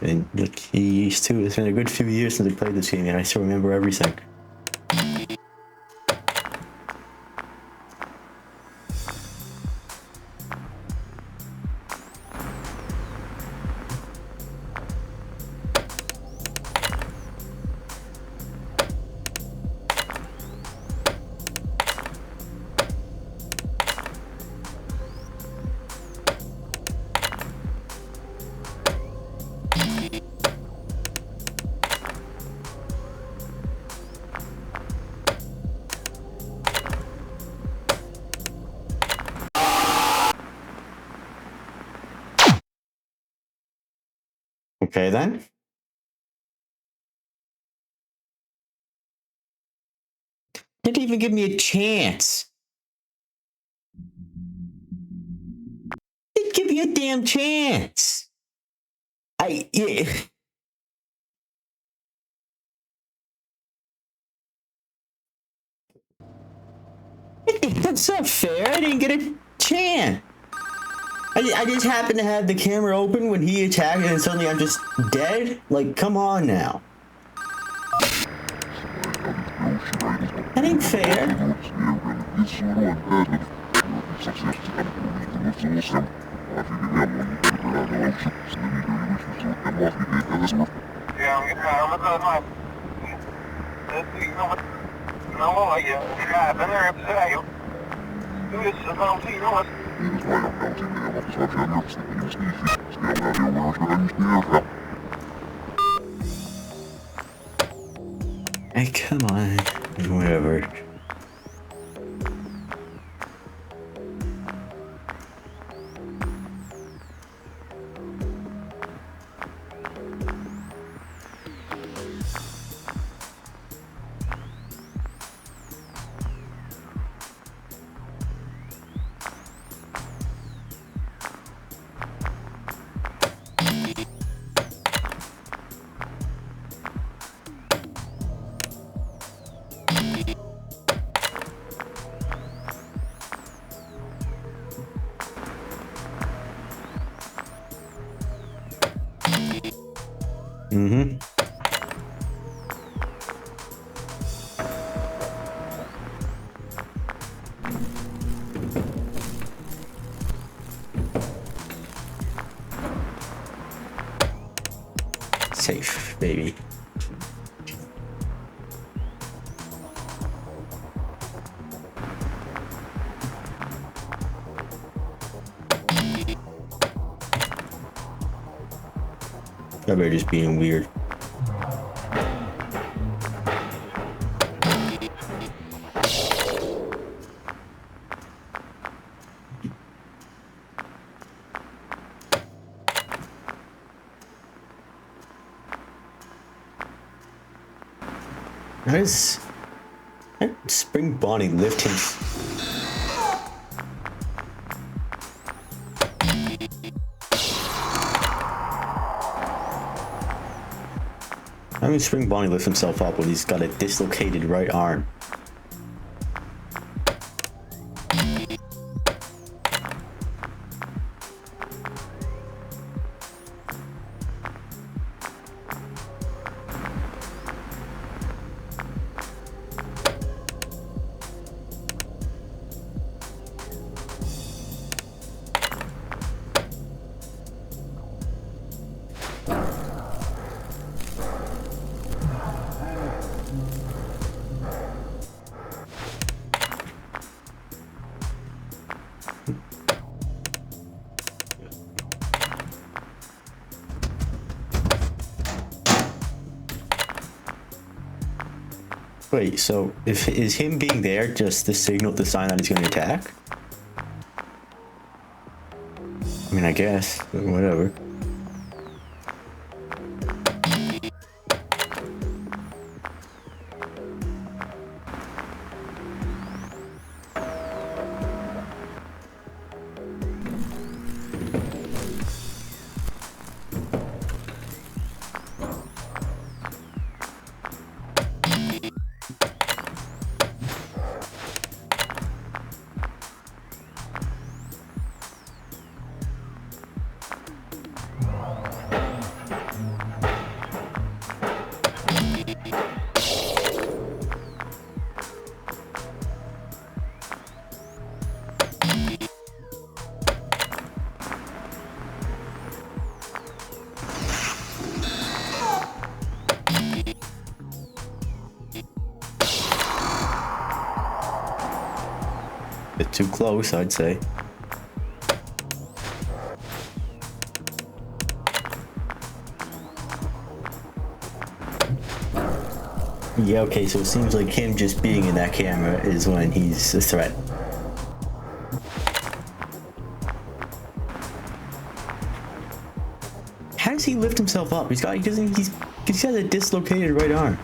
And look, he used to. It's been a good few years since I played this game, and I still remember everything. Okay then. Didn't even give me a chance. Didn't give me a damn chance. Yeah. That's not fair. I didn't get a chance. I just happened to have the camera open when he attacked, and suddenly I'm just dead? Like, come on now. That ain't fair. Hey, come on. Whatever. Mm-hmm. Safe, baby. They're just being weird. How does Spring Bonnie lift him? How does Spring Bonnie lift himself up when he's got a dislocated right arm? Wait, so if is him being there just the signal, the sign that he's going to attack? I mean, I guess, whatever. Bit too close, I'd say. Yeah, okay, so it seems like him just being in that camera is when he's a threat. How does he lift himself up? He's got a dislocated right arm.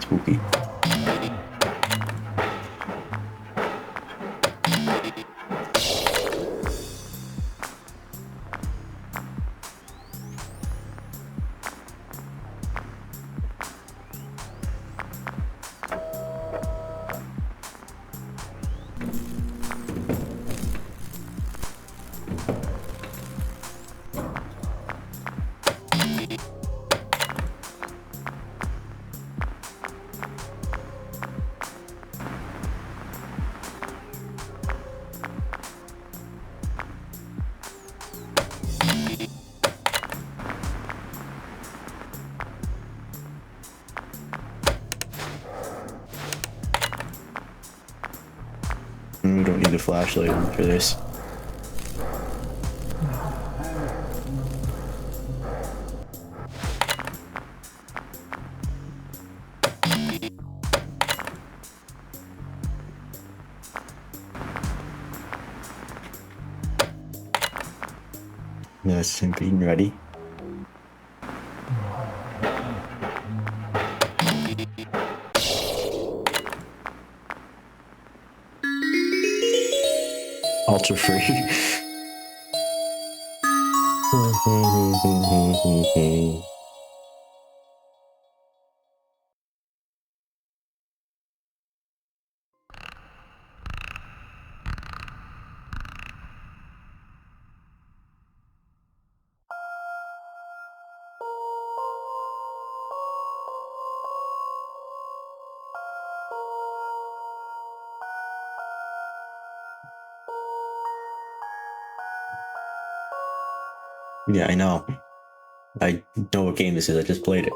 Spooky. We don't need a flashlight for this. That's him being ready. Ultra free. Yeah, I know. I know what game this is. I just played it.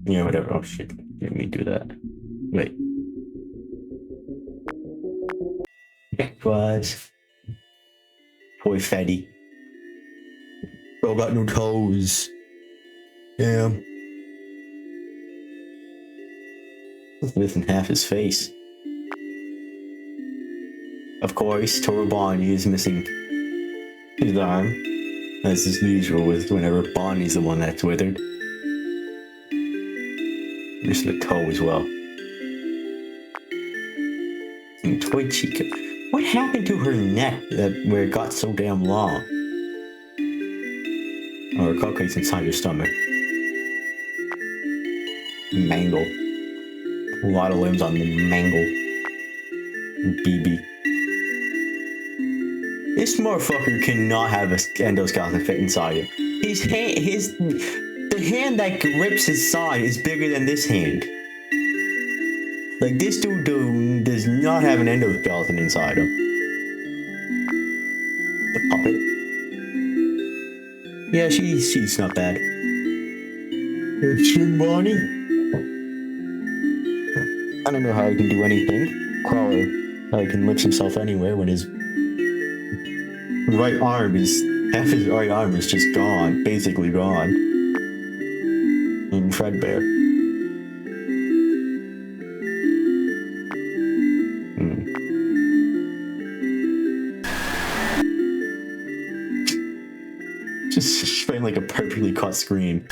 Yeah, whatever. Oh shit. Let me do that. Wait. It was. Boy fatty. Bro got no toes. Damn. Missing half his face. Of course, Tora Bonnie is missing his arm, as is usual with whenever Bonnie's the one that's withered. Missing a toe as well. And Toy Chica. What happened to her neck where it got so damn long? Or her cockroach inside her stomach. Mangle. A lot of limbs on the mangle. BB. This motherfucker cannot have an endoskeleton fit inside him. The hand that grips his side is bigger than this hand. Like, this dude does not have an endoskeleton inside him. The puppet. Yeah, she's not bad. String Bonnie? I don't know how he can do anything. Crawler, how he can lift himself anywhere when his right arm is, half his right arm is just gone, basically gone. In Fredbear. Just showing like a perfectly cut screen.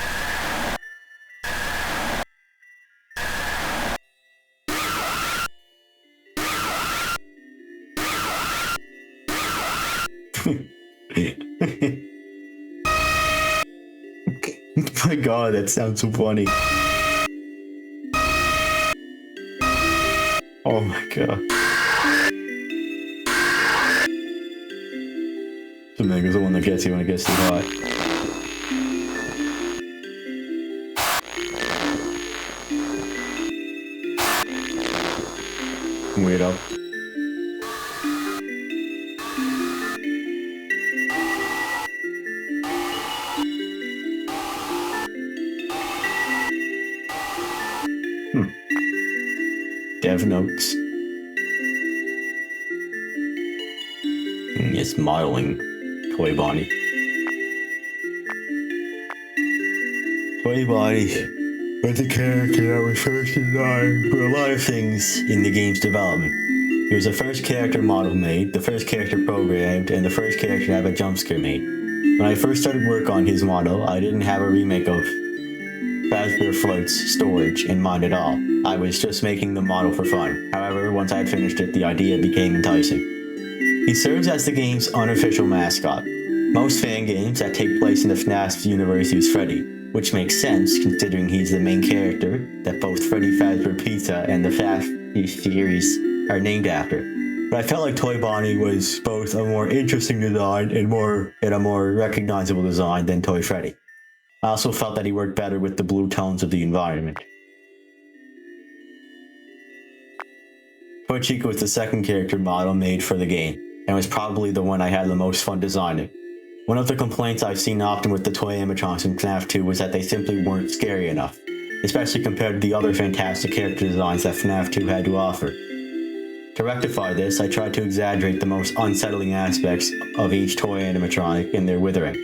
My god, that sounds so funny. Oh my god. The mango's the one that gets you when it gets too hot. Weirdo. Dev notes. It's modeling Toy Bonnie. Toy Bonnie was a character that was first designed for a lot of things in the game's development. He was the first character model made, the first character programmed, and the first character to have a jump scare made. When I first started work on his model, I didn't have a remake of Fazbear Float's storage in mind at all. I was just making the model for fun. However, once I had finished it, the idea became enticing. He serves as the game's unofficial mascot. Most fan games that take place in the FNAF universe use Freddy, which makes sense considering he's the main character that both Freddy Fazbear Pizza and the FNAF series are named after. But I felt like Toy Bonnie was both a more interesting design and a more recognizable design than Toy Freddy. I also felt that he worked better with the blue tones of the environment. Toy Chica was the second character model made for the game, and was probably the one I had the most fun designing. One of the complaints I've seen often with the toy animatronics in FNAF 2 was that they simply weren't scary enough, especially compared to the other fantastic character designs that FNAF 2 had to offer. To rectify this, I tried to exaggerate the most unsettling aspects of each toy animatronic in their withering.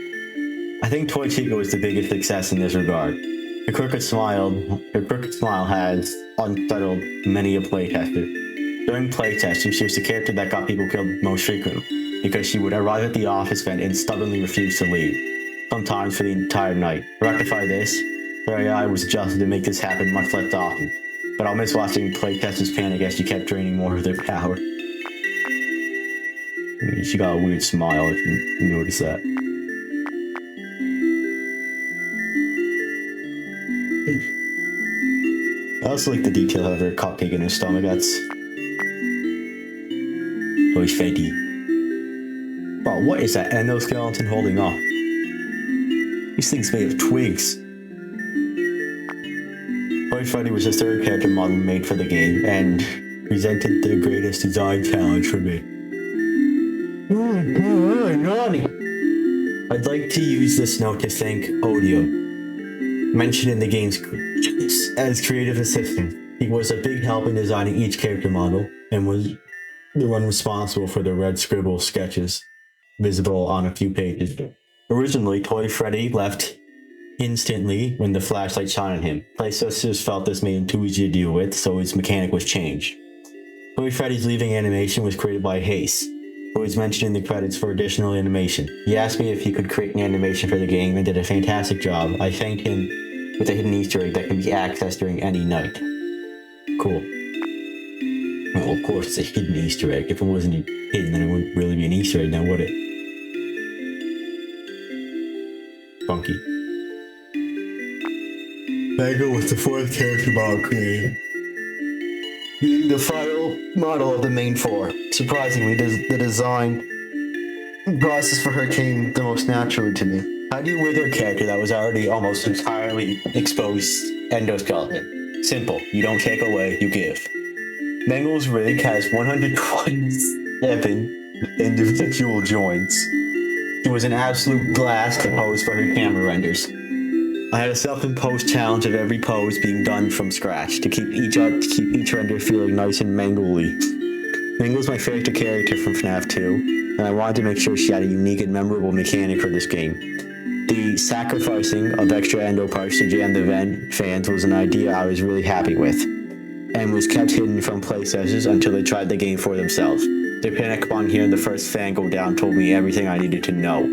I think Toy Chica was the biggest success in this regard. Her crooked smile has unsettled many a playtester. During playtesting, she was the character that got people killed most frequently, because she would arrive at the office vent and stubbornly refuse to leave, sometimes for the entire night. To rectify this, her AI was adjusted to make this happen much less often, but I'll miss watching playtesters panic as she kept draining more of their power. She got a weird smile if you notice that. I also like the detail of her cupcake in her stomach. That's always fatty. Bro, what is that endoskeleton holding up? These things made of twigs. Toy Freddy was the third character model made for the game, and presented the greatest design challenge for me. Naughty. I'd like to use this note to thank Audio, mentioned in the game's as creative assistant. He was a big help in designing each character model, and was the one responsible for the red scribble sketches visible on a few pages. Originally, Toy Freddy left instantly when the flashlight shone on him. Playtesters felt this made him too easy to deal with, so his mechanic was changed. Toy Freddy's leaving animation was created by Hayes, who was mentioned in the credits for additional animation. He asked me if he could create an animation for the game and did a fantastic job. I thanked him with a hidden Easter egg that can be accessed during any night. Cool. Well, of course it's a hidden Easter egg. If it wasn't hidden, then it wouldn't really be an Easter egg now, would it? Funky. Mango was the fourth character model created, being the final model of the main four. Surprisingly, the design process for her came the most naturally to me. How do you wither a character that was already almost entirely exposed endoskeleton? Simple. You don't take away, you give. Mango's rig has 127 individual joints. She was an absolute blast to pose for her camera renders. I had a self-imposed challenge of every pose being done from scratch to keep each render feeling nice and mangly. Mangle's my favorite character from FNAF 2, and I wanted to make sure she had a unique and memorable mechanic for this game. The sacrificing of extra endo parts to jam the vent fans was an idea I was really happy with, and was kept hidden from playtesters until they tried the game for themselves. Their panic upon hearing the first fan go down told me everything I needed to know.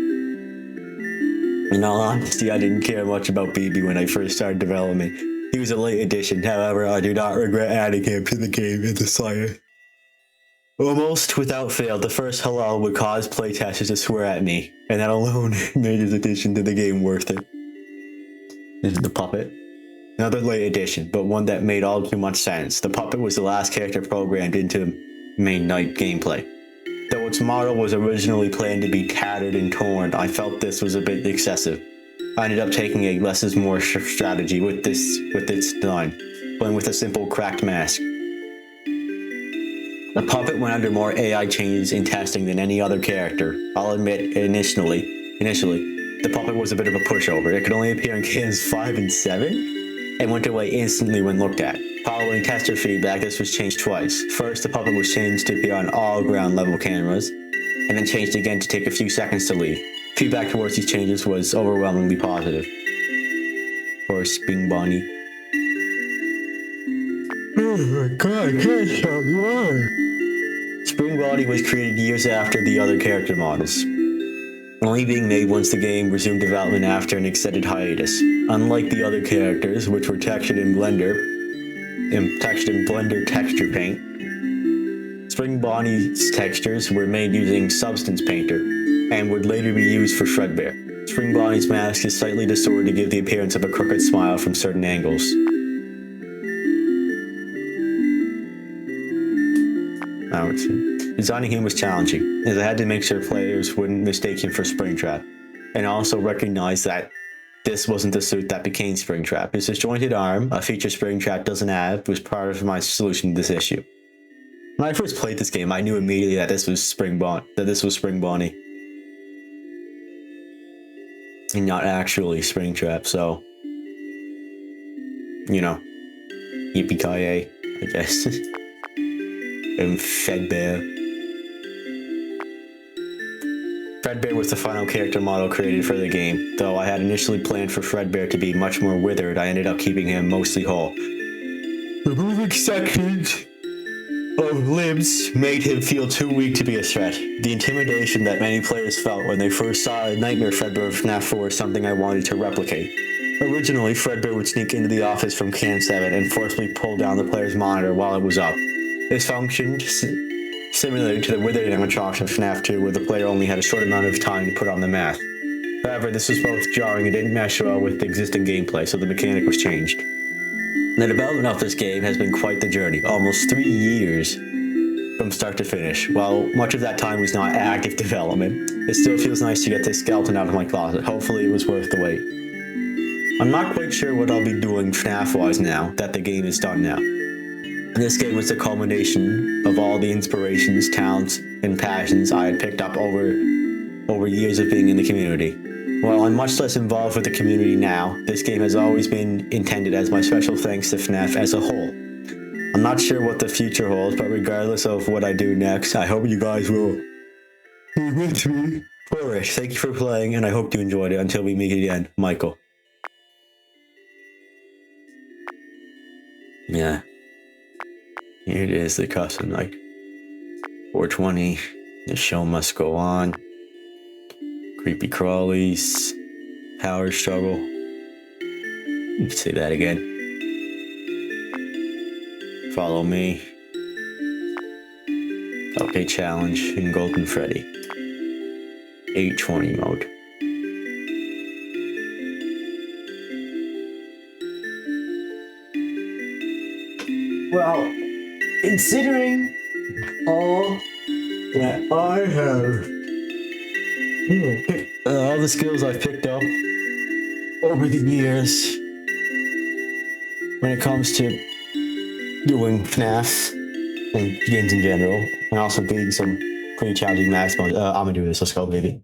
In all honesty, I didn't care much about BB when I first started development. He was a late addition, however, I do not regret adding him to the game in the slightest. Almost without fail, the first hello would cause playtesters to swear at me, and that alone made his addition to the game worth it. This is the puppet. Another late addition, but one that made all too much sense. The puppet was the last character programmed into main night gameplay. Though its model was originally planned to be tattered and torn, I felt this was a bit excessive. I ended up taking a less is more strategy with its design, playing with a simple cracked mask. The puppet went under more AI changes in testing than any other character. I'll admit, initially, the puppet was a bit of a pushover. It could only appear in cans 5 and 7, and went away instantly when looked at. Following tester feedback, this was changed twice. First, the puppet was changed to appear on all ground level cameras, and then changed again to take a few seconds to leave. Feedback towards these changes was overwhelmingly positive. Poor Spring Bonnie. Oh my god, I can't stop laughing. Spring Bonnie was created years after the other character models, only being made once the game resumed development after an extended hiatus. Unlike the other characters, which were textured in Blender texture paint, Spring Bonnie's textures were made using Substance Painter, and would later be used for Fazbear. Spring Bonnie's mask is slightly distorted to give the appearance of a crooked smile from certain angles. Designing him was challenging, as I had to make sure players wouldn't mistake him for Springtrap, and also recognize that this wasn't the suit that became Springtrap. His disjointed arm, a feature Springtrap doesn't have, was part of my solution to this issue. When I first played this game, I knew immediately that this was Spring Bonnie, and not actually Springtrap. So, you know, yippee-ki-yay, I guess. And Fazbear. Fazbear was the final character model created for the game. Though I had initially planned for Fazbear to be much more withered, I ended up keeping him mostly whole. Removing sections of limbs made him feel too weak to be a threat. The intimidation that many players felt when they first saw Nightmare Fazbear of FNAF 4 is something I wanted to replicate. Originally, Fazbear would sneak into the office from Can 7 and forcibly pull down the player's monitor while it was up. This functioned similarly to the withered animatronics of FNAF 2, where the player only had a short amount of time to put on the mask. However, this was both jarring and didn't mesh well with the existing gameplay, so the mechanic was changed. The development of this game has been quite the journey, almost 3 years from start to finish. While much of that time was not active development, it still feels nice to get this skeleton out of my closet. Hopefully it was worth the wait. I'm not quite sure what I'll be doing FNAF-wise now that the game is done now. This game was the culmination of all the inspirations, talents, and passions I had picked up over years of being in the community. While I'm much less involved with the community now, this game has always been intended as my special thanks to FNAF as a whole. I'm not sure what the future holds, but regardless of what I do next, I hope you guys will be with me for it. Thank you for playing, and I hope you enjoyed it. Until we meet again, Michael. Yeah. Here it is, the custom night. 420. The show must go on. Creepy crawlies. Power struggle. You can say that again. Follow me. Okay, challenge in Golden Freddy. 820 mode. Well, considering all that I have, all the skills I've picked up over the years when it comes to doing FNAF and games in general, and also beating some pretty challenging max modes, I'm gonna do this. Let's go, baby.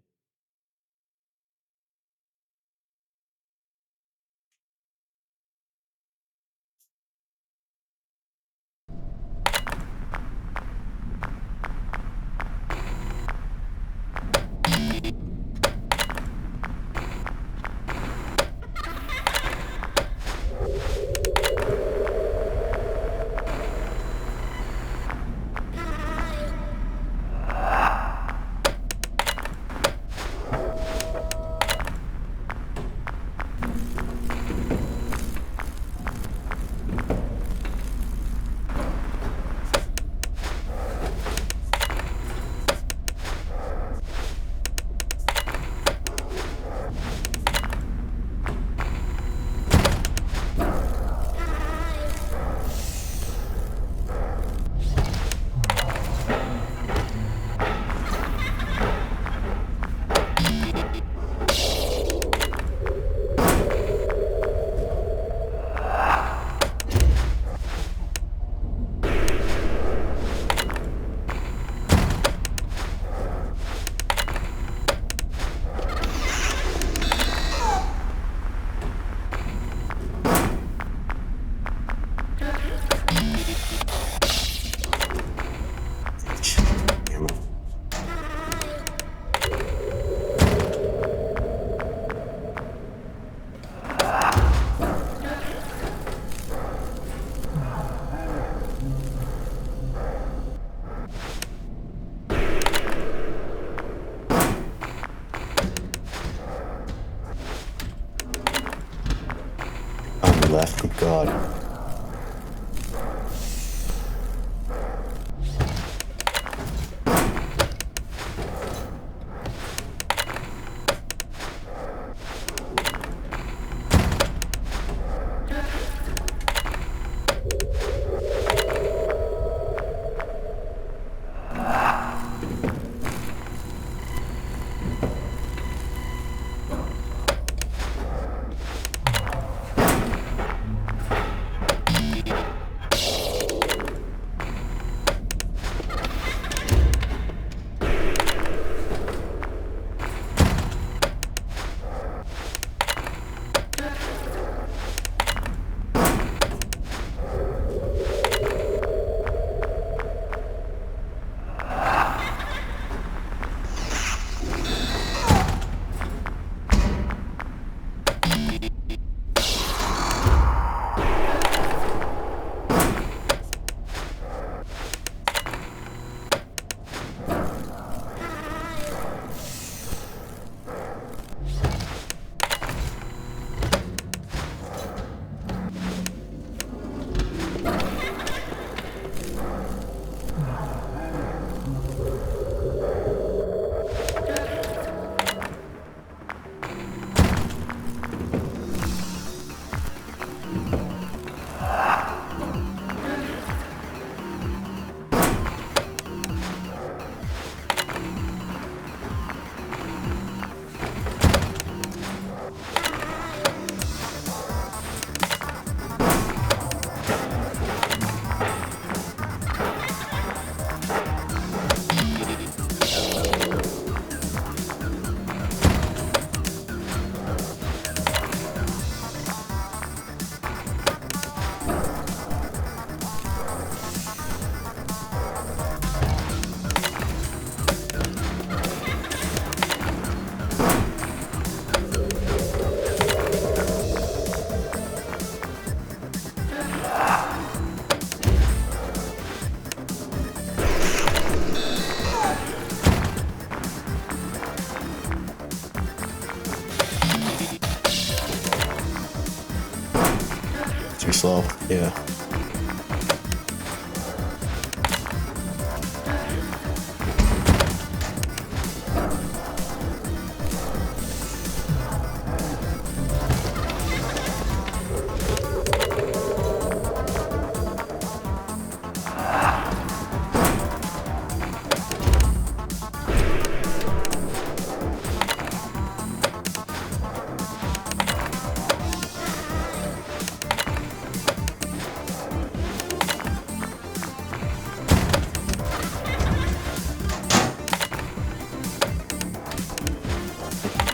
slow. Yeah.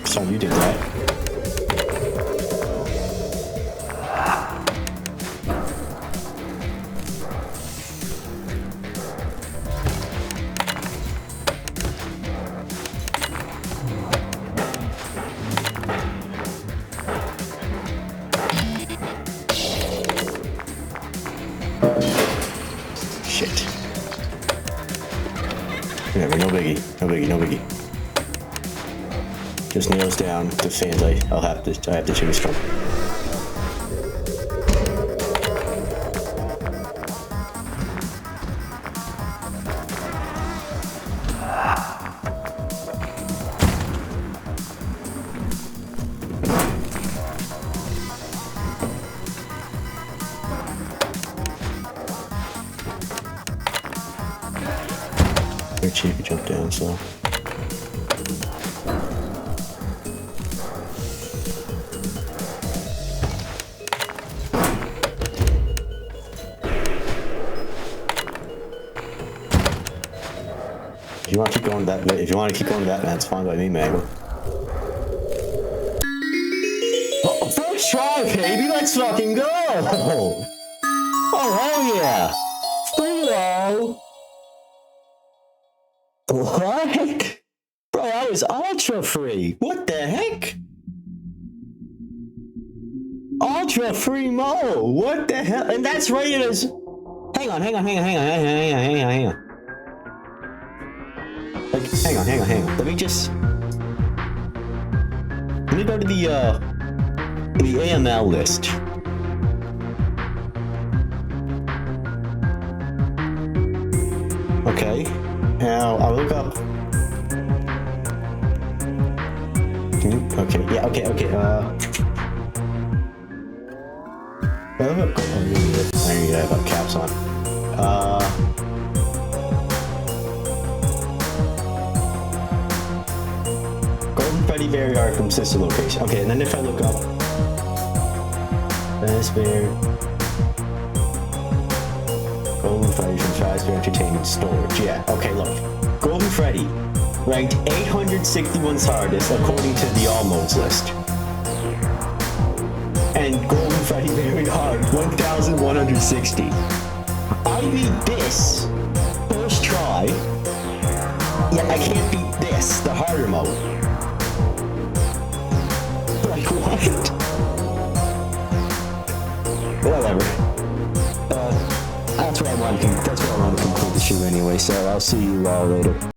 So you did that. Shit. Whatever, no biggie, no biggie, no biggie. Just nails down the fans. I have to change from. Very cheap to jump down, so. If you want to keep going that, that's fine by me, man. Oh, first try, baby. Let's fucking go. Oh hell yeah! Free. What? Bro, I was ultra free. What the heck? Ultra free mode. What the hell? And that's rated as. Hang on. Like, hang on. Let me go to the AML list. Okay. Now I'll look up. Can you? Okay. Yeah. Okay. I need to have caps on. Golden Freddy Berry Arkham sister location. Okay, and then if I look up Fazbear Golden Freddy from Fazbear Entertainment storage. Yeah. Okay. Look, Golden Freddy ranked 861st hardest according to the all modes list. And Golden Freddy Very Hard 1160. I beat this first try, yet I can't beat this, the harder mode. Like what? Whatever. That's where I want to conclude the show anyway, so I'll see you all later.